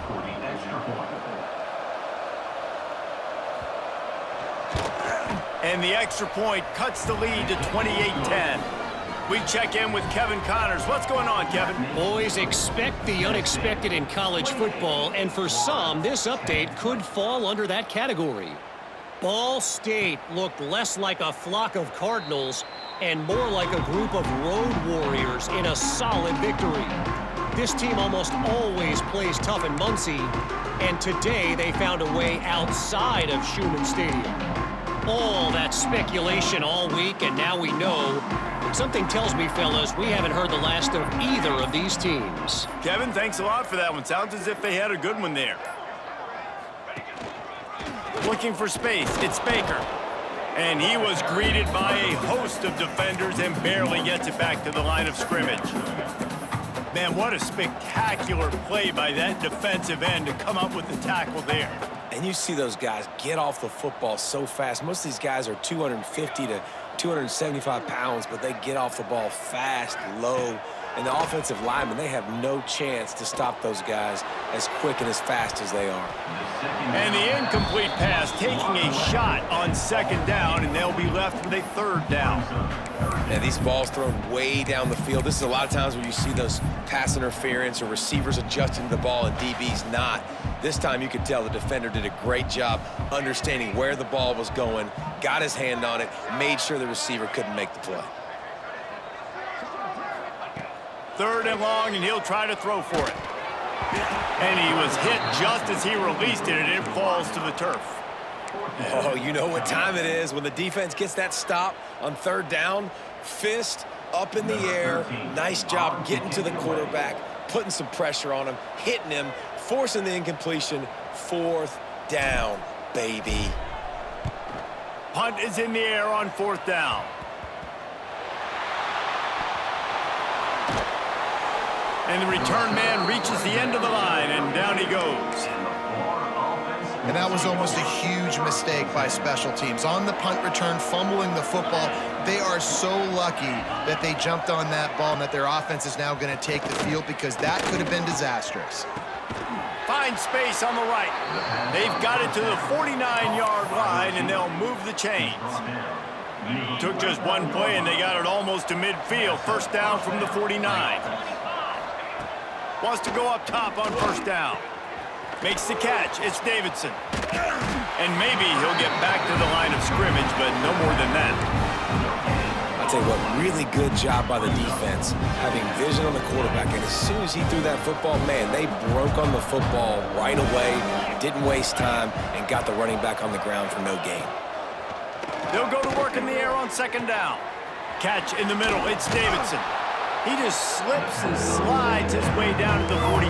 And the extra point cuts the lead to 28-10. We check in with Kevin Connors. What's going on, Kevin? Boys, expect the unexpected in college football, and for some, this update could fall under that category. Ball State looked less like a flock of Cardinals and more like a group of road warriors in a solid victory. This team almost always plays tough in Muncie, and today they found a way outside of Neyland Stadium. All that speculation all week, and now we know. Something tells me, fellas, we haven't heard the last of either of these teams. Kevin, thanks a lot for that one. Sounds as if they had a good one there. Looking for space, it's Baker. And he was greeted by a host of defenders and barely gets it back to the line of scrimmage. Man, what a spectacular play by that defensive end to come up with the tackle there. And you see those guys get off the football so fast. Most of these guys are 250 to 275 pounds, but they get off the ball fast, low. And the offensive linemen, they have no chance to stop those guys as quick and as fast as they are. And the incomplete pass taking a shot on second down, and they'll be left with a third down. And these balls thrown way down the field. This is a lot of times where you see those pass interference or receivers adjusting to the ball and DBs not. This time you could tell the defender did a great job understanding where the ball was going, got his hand on it, made sure the receiver couldn't make the play. Third and long, and he'll try to throw for it. And he was hit just as he released it, and it falls to the turf. Oh, you know what time it is when the defense gets that stop on third down. Fist up in the air. Nice job getting to the quarterback, putting some pressure on him, hitting him, forcing the incompletion. Fourth down, baby. Punt is in the air on fourth down. And the return man reaches the end of the line, and down he goes. And that was almost a huge mistake by special teams. On the punt return, fumbling the football, they are so lucky that they jumped on that ball and that their offense is now going to take the field, because that could have been disastrous. Find space on the right. They've got it to the 49-yard line, and they'll move the chains. Took just one play, and they got it almost to midfield. First down from the 49. Wants to go up top on first down. Makes the catch. It's Davidson. And maybe he'll get back to the line of scrimmage, but no more than that. I'll tell you what, really good job by the defense, having vision on the quarterback. And as soon as he threw that football, man, they broke on the football right away, didn't waste time, and got the running back on the ground for no gain. They'll go to work in the air on second down. Catch in the middle. It's Davidson. He just slips and slides his way down to the 42.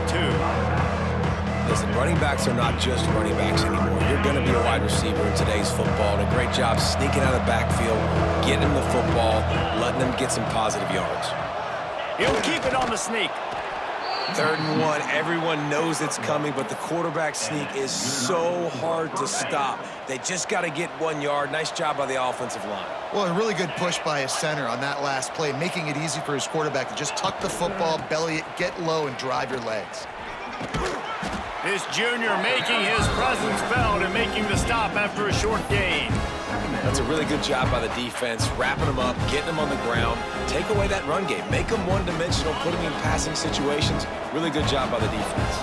Listen, running backs are not just running backs anymore. You're going to be a wide receiver in today's football, and a great job sneaking out of the backfield, getting him the football, letting them get some positive yards. He'll keep it on the sneak. Third and one, everyone knows it's coming, but the quarterback sneak is so hard to stop. They just got to get 1 yard. Nice job by the offensive line. Well, a really good push by his center on that last play, making it easy for his quarterback to just tuck the football, belly it, get low, and drive your legs. This junior making his presence felt and making the stop after a short gain. That's a really good job by the defense, wrapping them up, getting them on the ground. Take away that run game. Make them one-dimensional, put them in passing situations. Really good job by the defense.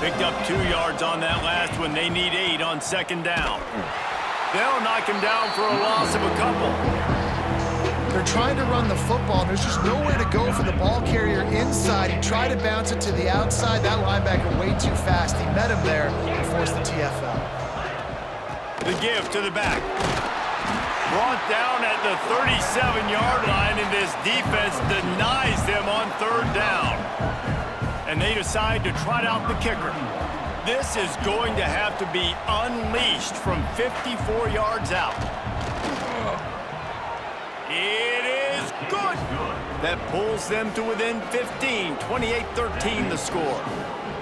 Picked up 2 yards on that last one. They need 8 on second down. They'll knock him down for a loss of a couple. They're trying to run the football, and there's just nowhere to go for the ball carrier inside. He tried to bounce it to the outside. That linebacker way too fast. He met him there and forced the TFL. The give to the back. Brought down at the 37-yard line, and this defense denies them on third down. And they decide to trot out the kicker. This is going to have to be unleashed from 54 yards out. It is good. That pulls them to within 15, 28-13 the score.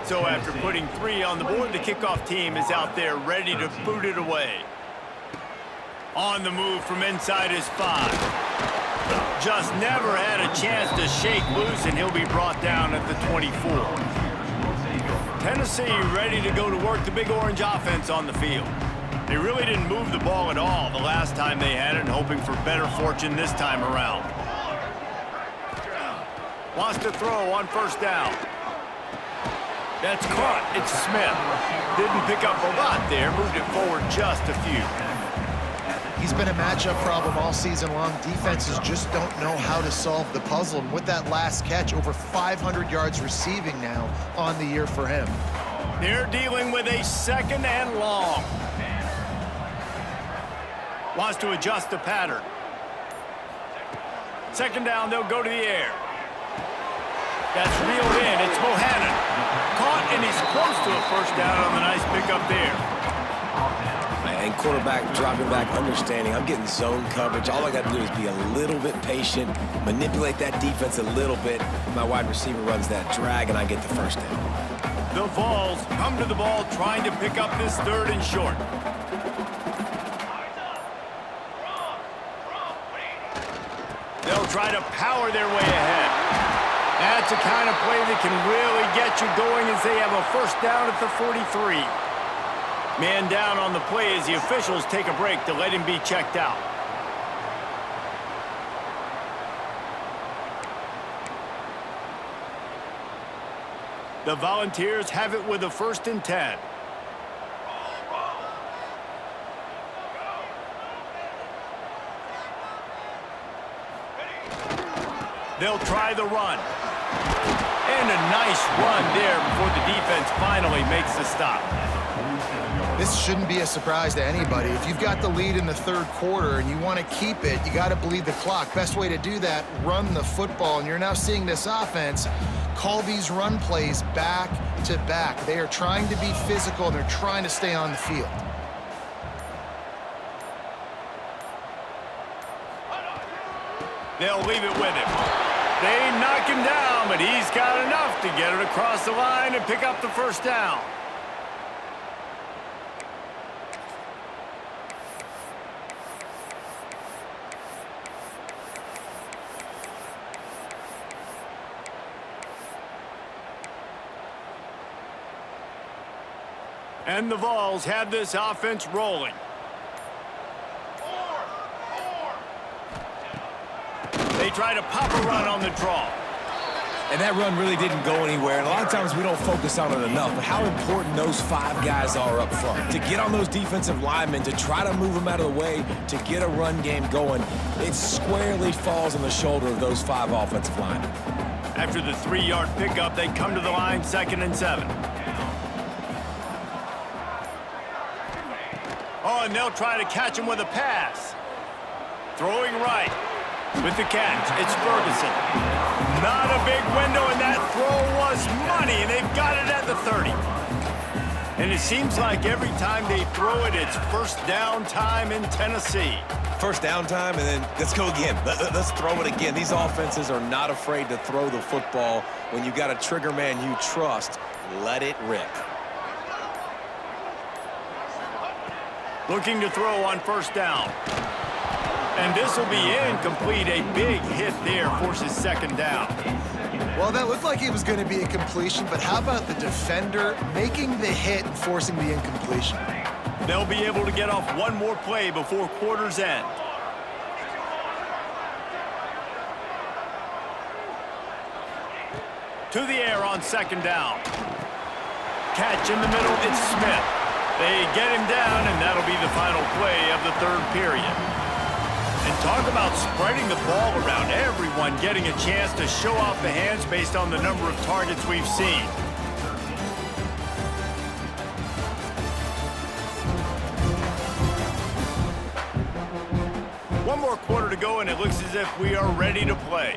So after putting 3 on the board, the kickoff team is out there ready to boot it away. On the move from inside his 5. Just never had a chance to shake loose, and he'll be brought down at the 24. Tennessee ready to go to work the Big Orange offense on the field. They really didn't move the ball at all the last time they had it, and hoping for better fortune this time around. Wants to throw on first down. That's caught. It's Smith. Didn't pick up a lot there. Moved it forward just a few. He's been a matchup problem all season long. Defenses just don't know how to solve the puzzle. And with that last catch, over 500 yards receiving now on the year for him. They're dealing with a second and long. Wants to adjust the pattern. Second down, they'll go to the air. That's reeled in. It's Bohannon. Caught, and he's close to a first down on the nice pickup there. And quarterback dropping back, understanding I'm getting zone coverage. All I got to do is be a little bit patient, manipulate that defense a little bit. My wide receiver runs that drag, and I get the first down. The Vols come to the ball trying to pick up this third and short. They'll try to power their way ahead. That's the kind of play that can really get you going as they have a first down at the 43. Man down on the play as the officials take a break to let him be checked out. The Volunteers have it with a 1st and 10. They'll try the run. And a nice run there before the defense finally makes the stop. This shouldn't be a surprise to anybody. If you've got the lead in the third quarter and you want to keep it, you got to bleed the clock. Best way to do that, run the football. And you're now seeing this offense call these run plays back to back. They are trying to be physical, and they're trying to stay on the field. They'll leave it with him. They knock him down, but he's got enough to get it across the line and pick up the first down. And the Vols have this offense rolling. They try to pop a run on the draw. And that run really didn't go anywhere. And a lot of times we don't focus on it enough, but how important those 5 guys are up front. To get on those defensive linemen, to try to move them out of the way, to get a run game going, it squarely falls on the shoulder of those 5 offensive linemen. After the 3-yard pickup, they come to the line 2nd and 7. Oh, and they'll try to catch him with a pass. Throwing right. With the catch, it's Ferguson. Not a big window, and that throw was money, and they've got it at the 30. And it seems like every time they throw it, it's first down time in Tennessee. First down time, and then let's go again. Let's throw it again. These offenses are not afraid to throw the football. When you got a trigger man you trust, let it rip. Looking to throw on first down. And this will be incomplete. A big hit there forces second down. Well, that looked like it was going to be a completion, but how about the defender making the hit and forcing the incompletion? They'll be able to get off one more play before quarter's end. To the air on second down. Catch in the middle, it's Smith. They get him down, and that'll be the final play of the third period. And talk about spreading the ball around, everyone getting a chance to show off the hands based on the number of targets we've seen. One more quarter to go, and it looks as if we are ready to play.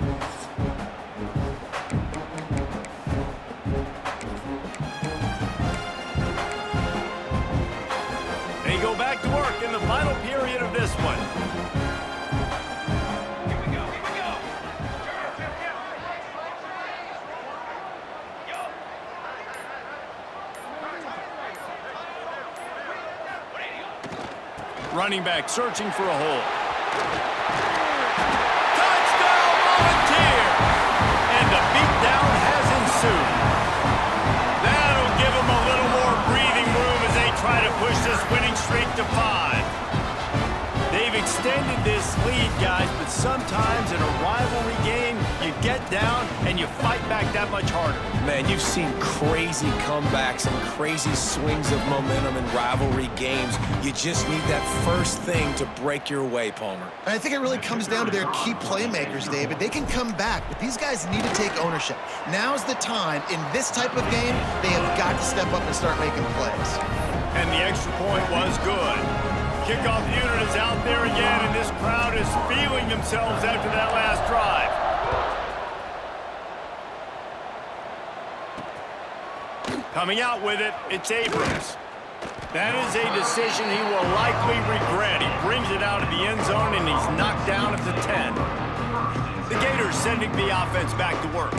They go back to work in the final period of this one. Running back searching for a hole. Touchdown, Volunteer! And the beatdown has ensued. That'll give them a little more breathing room as they try to push this winning streak to 5. They've extended this lead, guys, but sometimes in a rivalry game, you get down and you fight back that much harder. Man, you've seen crazy comebacks and crazy swings of momentum in rivalry games. You just need that first thing to break your way, Palmer. And I think it really comes down to their key playmakers, David. They can come back, but these guys need to take ownership. Now's the time. In this type of game, they have got to step up and start making plays. And the extra point was good. Kickoff unit is out there again, and this crowd is feeling themselves after that last drive. Coming out with it, it's Abrams. That is a decision he will likely regret. He brings it out of the end zone, and he's knocked down at the 10. The Gators sending the offense back to work.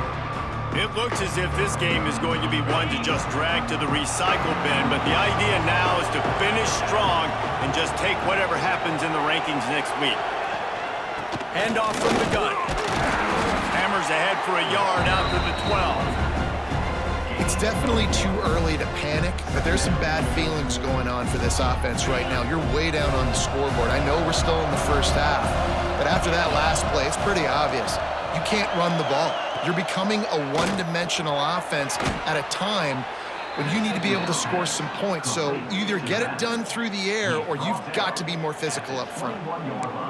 It looks as if this game is going to be one to just drag to the recycle bin, but the idea now is to finish strong and just take whatever happens in the rankings next week. Handoff from the gun. Hammers ahead for a yard out to the 12. It's definitely too early to panic, but there's some bad feelings going on for this offense right now. You're way down on the scoreboard. I know we're still in the first half, but after that last play, it's pretty obvious. You can't run the ball. You're becoming a one-dimensional offense at a time when you need to be able to score some points. So either get it done through the air or you've got to be more physical up front.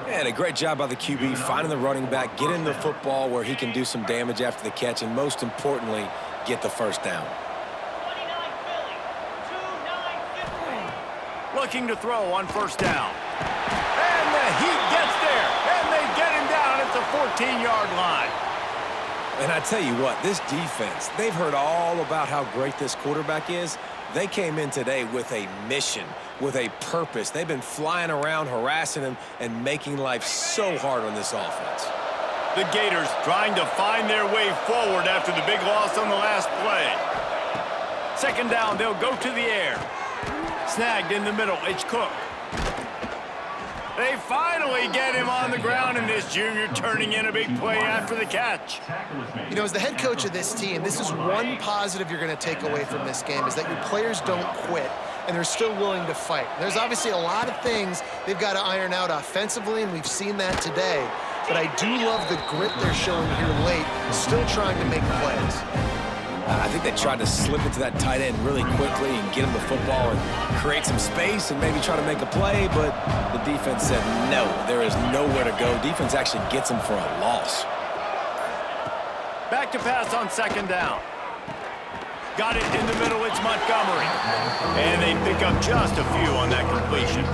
And a great job by the QB, finding the running back, getting the football where he can do some damage after the catch, and most importantly, get the first down. Looking to throw on first down. And the heat gets there, and they get him down at the 14-yard line. And I tell you what, this defense, they've heard all about how great this quarterback is. They came in today with a mission, with a purpose. They've been flying around, harassing him, and making life so hard on this offense. The Gators trying to find their way forward after the big loss on the last play. Second down, they'll go to the air. Snagged in the middle, it's Cook. They finally get him on the ground, and this junior turning in a big play after the catch. You know, as the head coach of this team, this is one positive you're going to take away from this game, is that your players don't quit, and they're still willing to fight. There's obviously a lot of things they've got to iron out offensively, and we've seen that today. But I do love the grit they're showing here late, still trying to make plays. I think they tried to slip it to that tight end really quickly and get him the football and create some space and maybe try to make a play, but the defense said no, there is nowhere to go. Defense actually gets him for a loss. Back to pass on second down. Got it in the middle, it's Montgomery. And they pick up just a few on that completion.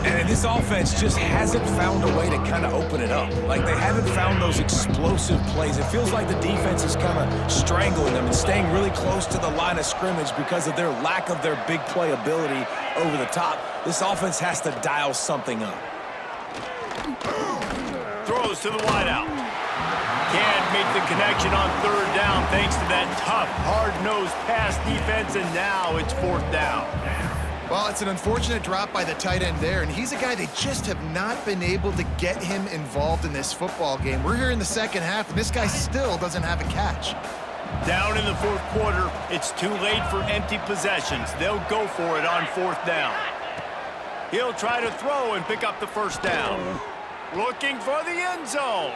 And this offense just hasn't found a way to kind of open it up. Like, they haven't found those explosive plays. It feels like the defense is kind of strangling them and staying really close to the line of scrimmage because of their lack of their big play ability over the top. This offense has to dial something up. Throws to the wideout. Can't make the connection on third down thanks to that tough, hard-nosed pass defense, and now it's fourth down. Well, it's an unfortunate drop by the tight end there, and he's a guy they just have not been able to get him involved in this football game. We're here in the second half, and this guy still doesn't have a catch. Down in the fourth quarter, it's too late for empty possessions. They'll go for it on fourth down. He'll try to throw and pick up the first down. Looking for the end zone.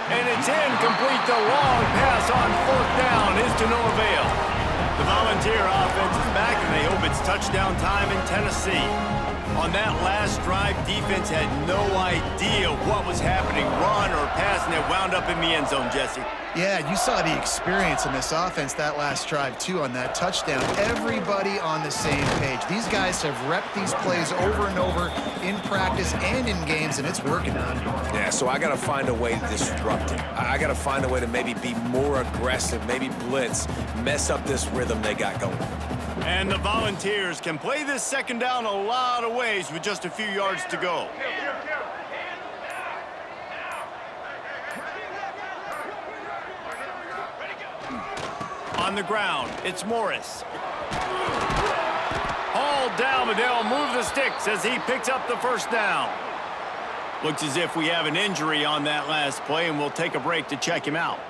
And it's incomplete. The long pass on fourth down is to no avail. The Volunteer offense is back, and they hope it's touchdown time in Tennessee. On that last drive, defense had no idea what was happening, run or pass, and it wound up in the end zone, Jesse. Yeah, you saw the experience in this offense that last drive, too, on that touchdown. Everybody on the same page. These guys have repped these plays over and over in practice and in games, and it's working on them. Yeah, so I got to find a way to disrupt it. I got to find a way to maybe be more aggressive, maybe blitz, mess up this rhythm they got going. And the Volunteers can play this second down a lot of ways with just a few yards to go. On the ground, it's Morris. Hauled down, but they'll move the sticks as he picks up the first down. Looks as if we have an injury on that last play, and we'll take a break to check him out.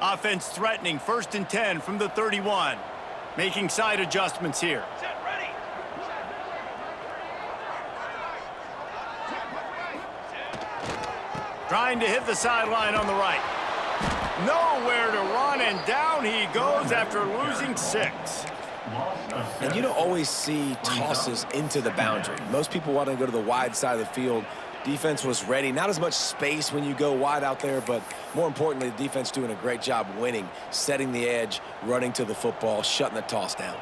Offense threatening, 1st and 10 from the 31. Making side adjustments here. Trying to hit the sideline on the right. Nowhere to run, and down he goes after losing 6. And you don't always see tosses into the boundary. Most people want to go to the wide side of the field. Defense was ready. Not as much space when you go wide out there, but more importantly, the defense doing a great job winning, setting the edge, running to the football, shutting the toss down.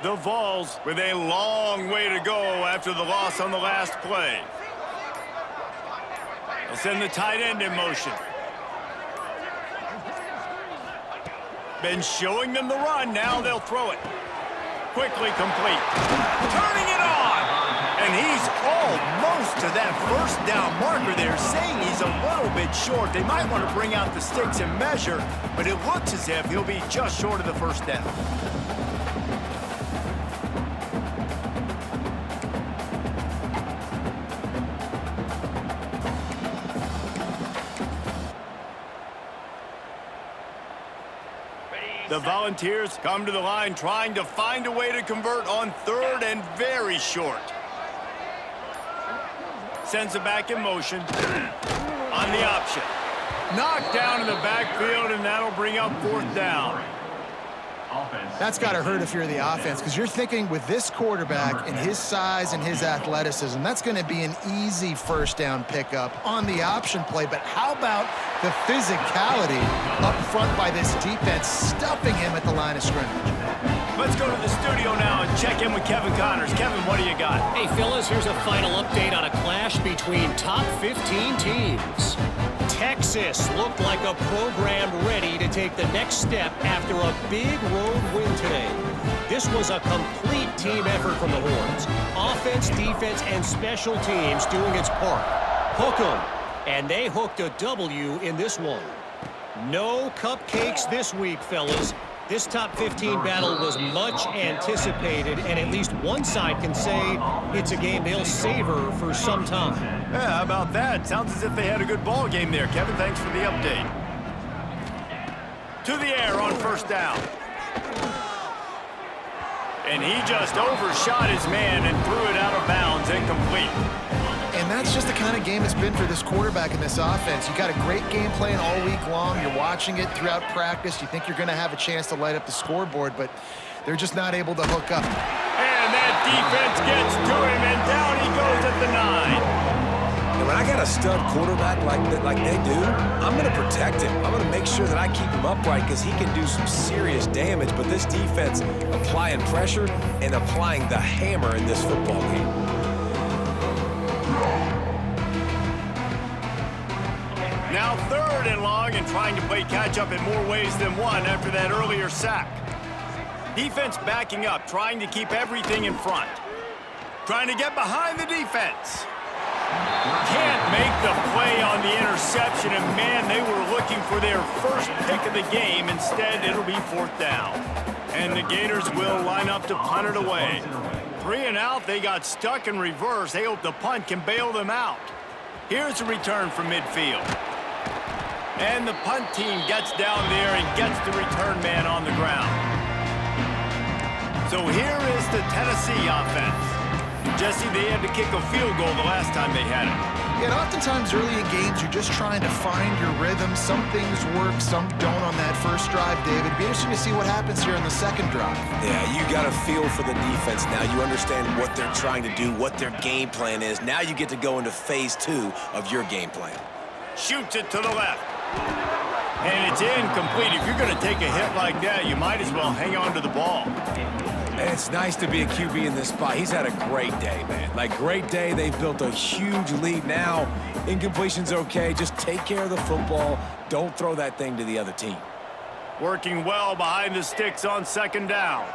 The Vols with a long way to go after the loss on the last play. They'll send the tight end in motion. Been showing them the run. Now they'll throw it. Quickly complete. Turning it on. And he's almost to that first down marker there, saying he's a little bit short. They might want to bring out the sticks and measure, but it looks as if he'll be just short of the first down. The Volunteers come to the line trying to find a way to convert on 3rd and very short. Sends it back in motion on the option. Knocked down in the backfield, and that'll bring up 4th down. That's got to hurt if you're the offense, because you're thinking with this quarterback and his size and his athleticism, that's going to be an easy first down pickup on the option play. But how about the physicality up front by this defense, stuffing him at the line of scrimmage? Let's go to the studio now and check in with Kevin Connors. Kevin, what do you got? Hey, fellas, here's a final update on a clash between top 15 teams. Texas looked like a program ready to take the next step after a big road win today. This was a complete team effort from the Horns. Offense, defense, and special teams doing its part. Hook 'em. And they hooked a W in this one. No cupcakes this week, fellas. This top 15 battle was much anticipated, and at least one side can say it's a game they'll savor for some time. Yeah, how about that? Sounds as if they had a good ball game there. Kevin, thanks for the update. To the air on 1st down. And he just overshot his man and threw it out of bounds, incomplete. And that's just the kind of game it's been for this quarterback in this offense. You got a great game plan all week long. You're watching it throughout practice. You think you're going to have a chance to light up the scoreboard, but they're just not able to hook up. And that defense gets to him, and down he goes at the 9. And when I got a stud quarterback like they do, I'm going to protect him. I'm going to make sure that I keep him upright because he can do some serious damage. But this defense applying pressure and applying the hammer in this football game. Now 3rd and long, and trying to play catch-up in more ways than one after that earlier sack. Defense backing up, trying to keep everything in front. Trying to get behind the defense. Can't make The play on the interception, and man, they were looking for their first pick of the game. Instead, it'll be 4th down. And the Gators will line up to punt it away. 3 and out, they got stuck in reverse. They hope the punt can bail them out. Here's a return from midfield. And the punt team gets down there and gets the return man on the ground. So here is the Tennessee offense. Jesse, they had to kick a field goal the last time they had it. Yeah, and oftentimes early in games, you're just trying to find your rhythm. Some things work, some don't on that first drive, David. It'd be interesting to see what happens here on the second drive. Yeah, you got a feel for the defense now. You understand what they're trying to do, what their game plan is. Now you get to go into phase 2 of your game plan. Shoots it to the left. And it's incomplete. If you're going to take a hit like that, you might as well hang on to the ball. And it's nice to be a QB in this spot. He's had a great day, man. Like, great day. They've built a huge lead now. Incompletion's okay. Just take care of the football. Don't throw that thing to the other team. Working well behind the sticks on 2nd down.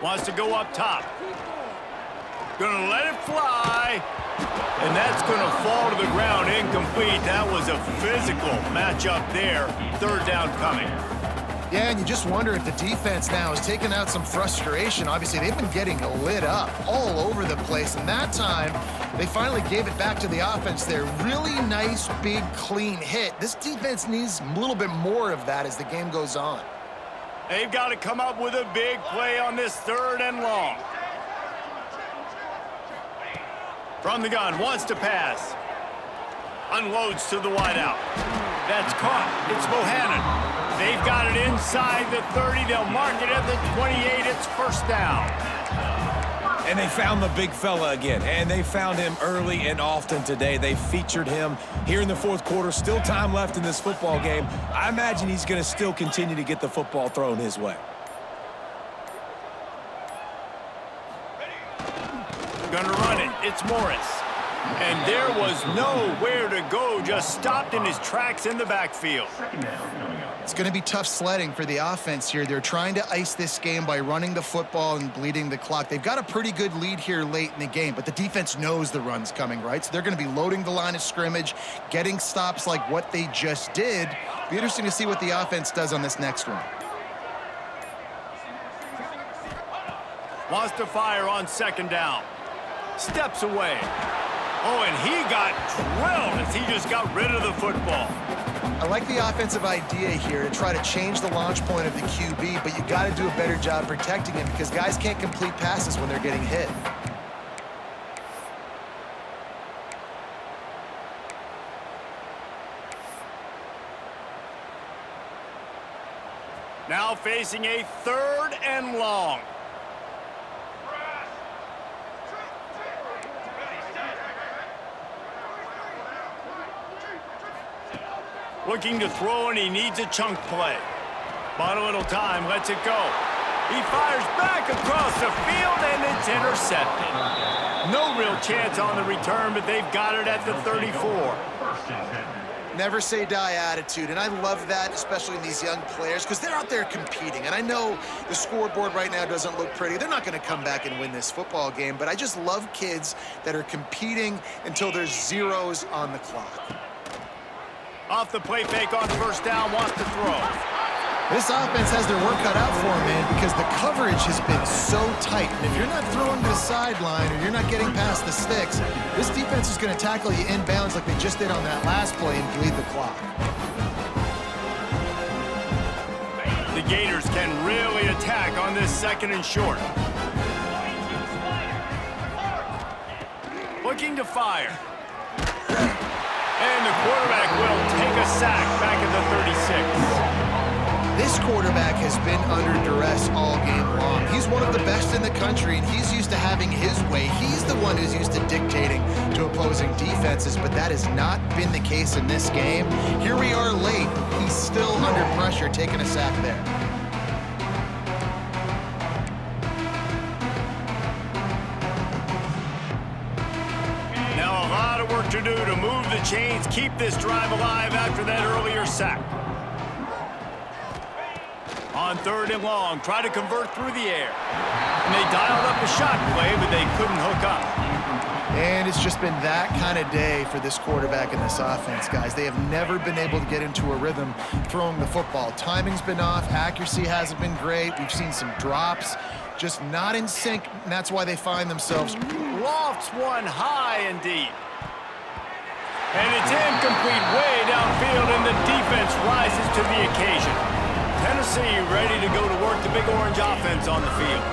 Wants to go up top. Gonna let it fly. And that's gonna fall to the ground incomplete. That was a physical matchup there. 3rd down coming. Yeah, and you just wonder if the defense now is taking out some frustration. Obviously, they've been getting lit up all over the place, and that time, they finally gave it back to the offense there. Really nice, big, clean hit. This defense needs a little bit more of that as the game goes on. They've got to come up with a big play on this 3rd and long. From the gun, wants to pass. Unloads to the wideout. That's caught. It's Bohannon. They've got it inside the 30. They'll mark it at the 28. It's 1st down. And they found the big fella again, and they found him early and often today. They featured him here in the 4th quarter. Still time left in this football game. I imagine he's going to still continue to get the football thrown his way. Gonna run it. It's Morris. And there was nowhere to go. Just stopped in his tracks in the backfield. It's going to be tough sledding for the offense here. They're trying to ice this game by running the football and bleeding the clock. They've got a pretty good lead here late in the game, but the defense knows the run's coming, right? So they're going to be loading the line of scrimmage, getting stops like what they just did. Be interesting to see what the offense does on this next one. Wants to fire on 2nd down. Steps away. Oh, and he got drilled as he just got rid of the football. I like the offensive idea here to try to change the launch point of the QB, but you got to do a better job protecting him because guys can't complete passes when they're getting hit. Now facing a 3rd and long. Looking to throw, and he needs a chunk play. Bought a little time, lets it go. He fires back across the field, and it's intercepted. No real chance on the return, but they've got it at the 34. Never say die attitude, and I love that, especially in these young players, because they're out there competing. And I know the scoreboard right now doesn't look pretty. They're not going to come back and win this football game, but I just love kids that are competing until there's zeros on the clock. Off the play fake on 1st down, wants to throw. This offense has their work cut out for them, man, because the coverage has been so tight. And if you're not throwing to the sideline or you're not getting past the sticks, this defense is going to tackle you inbounds like they just did on that last play and bleed the clock. The Gators can really attack on this 2nd and short. Looking to fire. And the quarterback will take a sack back at the 36. This quarterback has been under duress all game long. He's one of the best in the country, and he's used to having his way. He's the one who's used to dictating to opposing defenses, but that has not been the case in this game. Here we are late. He's still under pressure, taking a sack there. To do to move the chains, keep this drive alive after that earlier sack. On 3rd and long, try to convert through the air. And they dialed up a shot play, but they couldn't hook up. And it's just been that kind of day for this quarterback and this offense, guys. They have never been able to get into a rhythm throwing the football. Timing's been off. Accuracy hasn't been great. We've seen some drops, just not in sync, and that's why they find themselves. Lofts one high and deep. And it's incomplete way downfield, and the defense rises to the occasion. Tennessee ready to go to work the Big Orange offense on the field.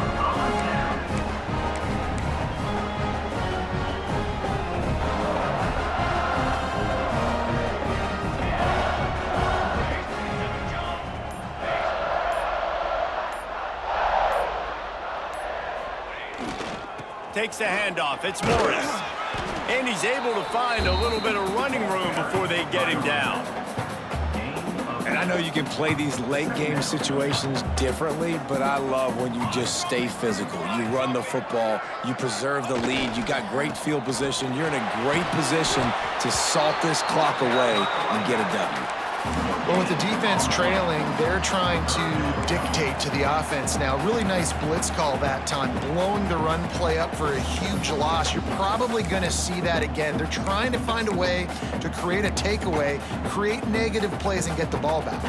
Takes the handoff. It's Morris. And he's able to find a little bit of running room before they get him down. And I know you can play these late game situations differently, but I love when you just stay physical. You run the football, you preserve the lead, you got great field position. You're in a great position to salt this clock away and get a W. Well, with the defense trailing, they're trying to dictate to the offense now. Really nice blitz call that time, blowing the run play up for a huge loss. You're probably going to see that again. They're trying to find a way to create a takeaway, create negative plays, and get the ball back.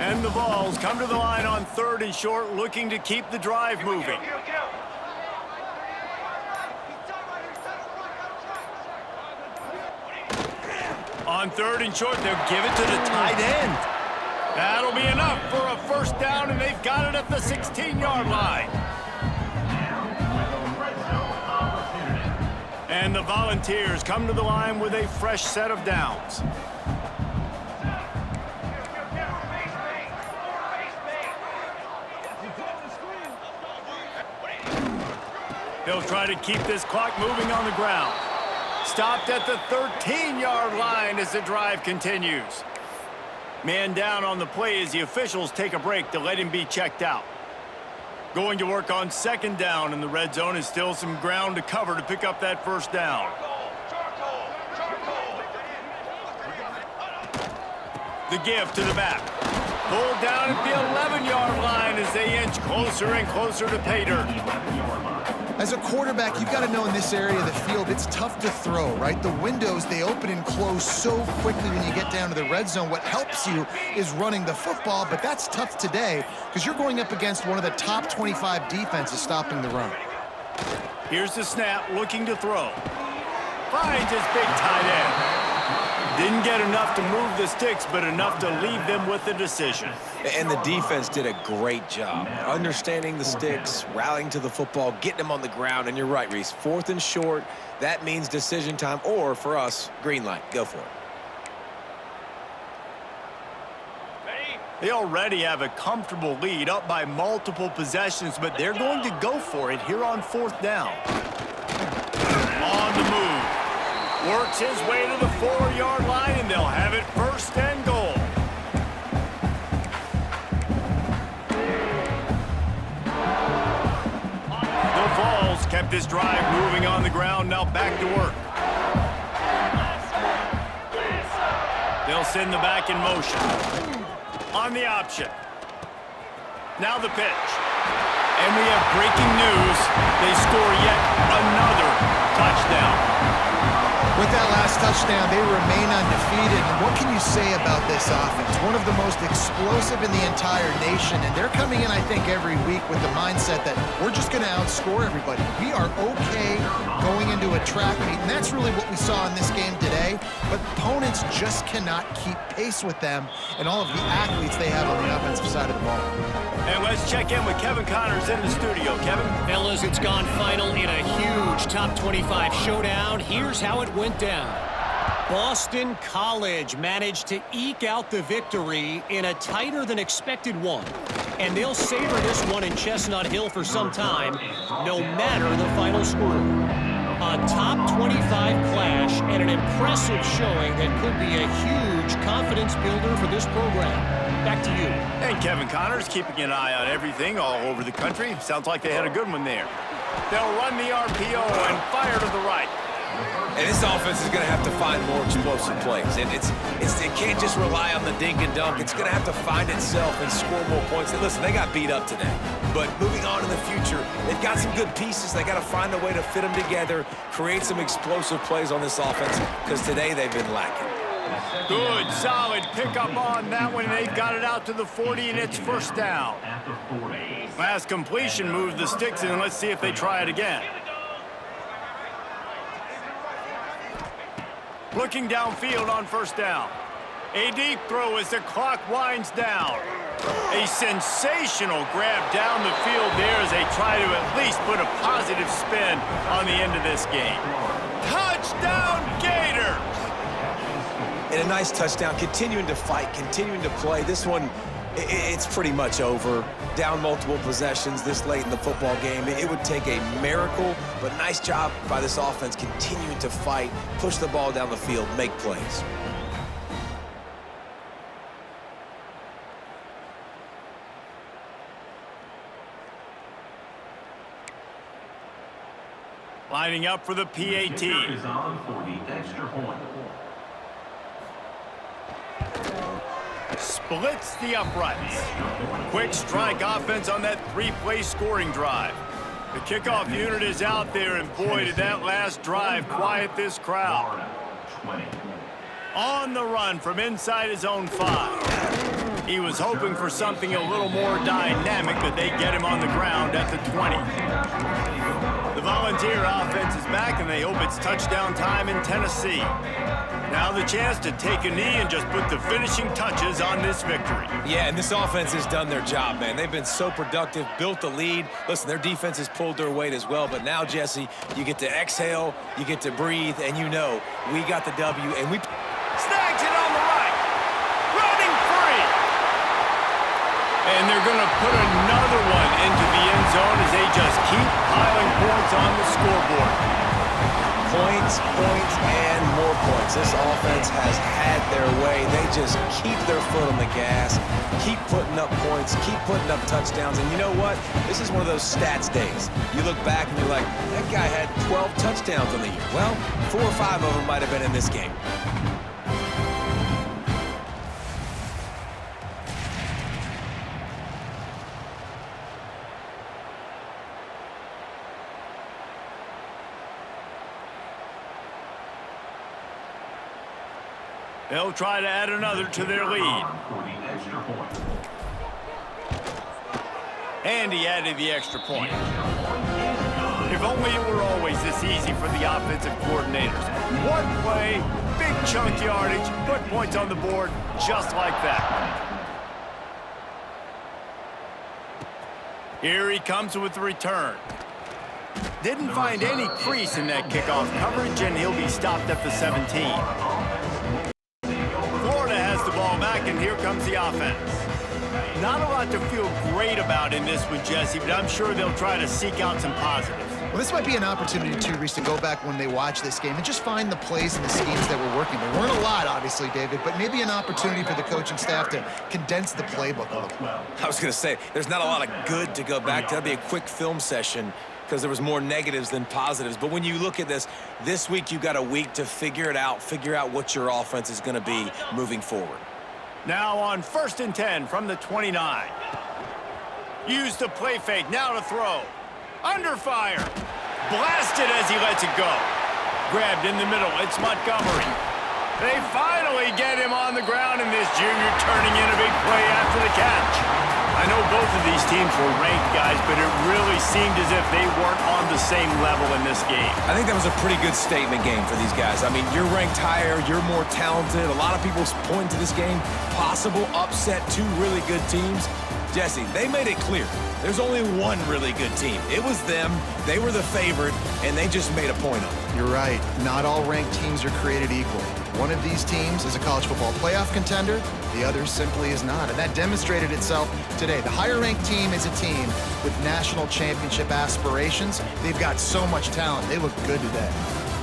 And the Vols come to the line on 3rd and short, looking to keep the drive moving. On 3rd and short, they'll give it to the tight end. That'll be enough for a first down, and they've got it at the 16-yard line. And the Volunteers come to the line with a fresh set of downs. They'll try to keep this clock moving on the ground. Stopped at the 13-yard line as the drive continues. Man down on the play as the officials take a break to let him be checked out. Going to work on 2nd down, and the red zone is still some ground to cover to pick up that first down. The give to the back. Pulled down at the 11-yard line as they inch closer and closer to pay dirt. As a quarterback, you've got to know in this area of the field, it's tough to throw, right? The windows, they open and close so quickly when you get down to the red zone. What helps you is running the football, but that's tough today because you're going up against one of the top 25 defenses stopping the run. Here's the snap, looking to throw. Finds his big tight end. Didn't get enough to move the sticks, but enough to leave them with the decision. And the defense did a great job understanding the sticks, rallying to the football, getting them on the ground. And you're right, Reese, 4th and short, that means decision time, or for us, green light. Go for it. They already have a comfortable lead, up by multiple possessions, but they're going to go for it here on 4th down. On the move. Works his way to the 4-yard line, and they'll have it 1st and goal. The Vols kept this drive moving on the ground, now back to work. They'll send the back in motion. On the option. Now the pitch. And we have breaking news. They score yet another touchdown. With that last touchdown, they remain undefeated. And what can you say about this offense? One of the most explosive in the entire nation. And they're coming in, I think, every week with the mindset that we're just going to outscore everybody. We are okay going into a track meet. And that's really what we saw in this game today. But opponents just cannot keep pace with them and all of the athletes they have on the offensive side of the ball. And let's check in with Kevin Connors in the studio. Kevin? Fellas, it's gone final in a huge top 25 showdown. Here's how it went down. Boston College managed to eke out the victory in a tighter than expected one. And they'll savor this one in Chestnut Hill for some time, no matter the final score. A top 25 clash and an impressive showing that could be a huge confidence builder for this program. Back to you. And Kevin Connors keeping an eye on everything all over the country. Sounds like they had a good one there. They'll run the RPO and fire to the right. And this offense is going to have to find more explosive plays. And it can't just rely on the dink and dunk. It's going to have to find itself and score more points. And listen, they got beat up today. but moving on in the future, they've got some good pieces. They got to find a way to fit them together, create some explosive plays on this offense, because today they've been lacking. Good, solid pickup on that one. They've got it out to the 40, and it's first down. Last completion moved the sticks in. Let's see if they try it again. Looking downfield on first down. A deep throw as the clock winds down. A sensational grab down the field there as they try to at least put a positive spin on the end of this game. Touchdown, Gators! And a nice touchdown, continuing to fight, continuing to play. This one, it's pretty much over. Down multiple possessions this late in the football game. It would take a miracle, but nice job by this offense continuing to fight, push the ball down the field, make plays. Lining up for the PAT. Is on for the extra point. Splits the uprights. Quick strike offense on that three-play scoring drive. The kickoff unit is out there, and boy, did that last drive quiet this crowd. On the run from inside his own 5. He was hoping for something a little more dynamic, but they get him on the ground at the 20. The Volunteer offense is back, and they hope it's touchdown time in Tennessee. Now the chance to take a knee and just put the finishing touches on this victory. Yeah, and this offense has done their job, man. They've been so productive, built the lead. Listen, their defense has pulled their weight as well, but now, Jesse, you get to exhale, you get to breathe, and you know we got the W, and we... Snags it on the right. Running free. And they're going to put another one into the end zone as they just keep piling points on the scoreboard. Points, and more points. This offense has had their way. They just keep their foot on the gas, keep putting up points, keep putting up touchdowns. And you know what? This is one of those stats days. You look back and you're like, that guy had 12 touchdowns on the year. Well, 4 or 5 of them might have been in this game. They'll try to add another to their lead. And he added the extra point. If only it were always this easy for the offensive coordinators. One play, big chunk yardage, put points on the board just like that. Here he comes with the return. Didn't find any crease in that kickoff coverage, and he'll be stopped at the 17. Back, and here comes the offense. Not a lot to feel great about in this one, Jesse, but I'm sure they'll try to seek out some positives. Well, this might be an opportunity, too, Reese, to go back when they watch this game and just find the plays and the schemes that were working. There weren't a lot, obviously, David, but maybe an opportunity for the coaching staff to condense the playbook a little. I was going to say, there's not a lot of good to go back to. That'd be a quick film session because there was more negatives than positives. But when you look at this week you got a week to figure it out, figure out what your offense is going to be moving forward. Now on 1st and 10 from the 29. Use the play fake, now to throw. Under fire. Blasted as he lets it go. Grabbed in the middle, it's Montgomery. They finally get him on the ground, and this junior turning in a big play after the catch. I know both of these teams were ranked, guys, but it really seemed as if they weren't on the same level in this game. I think that was a pretty good statement game for these guys. I mean, you're ranked higher, you're more talented. A lot of people point to this game, possible upset, 2 really good teams. Jesse, they made it clear. There's only one really good team. It was them. They were the favorite, and they just made a point of it. You're right. Not all ranked teams are created equal. One of these teams is a college football playoff contender. The other simply is not, and that demonstrated itself today. The higher-ranked team is a team with national championship aspirations. They've got so much talent. They look good today.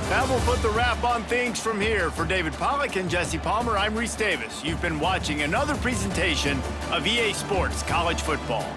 That will put the wrap on things from here. For David Pollack and Jesse Palmer, I'm Reese Davis. You've been watching another presentation of EA Sports College Football.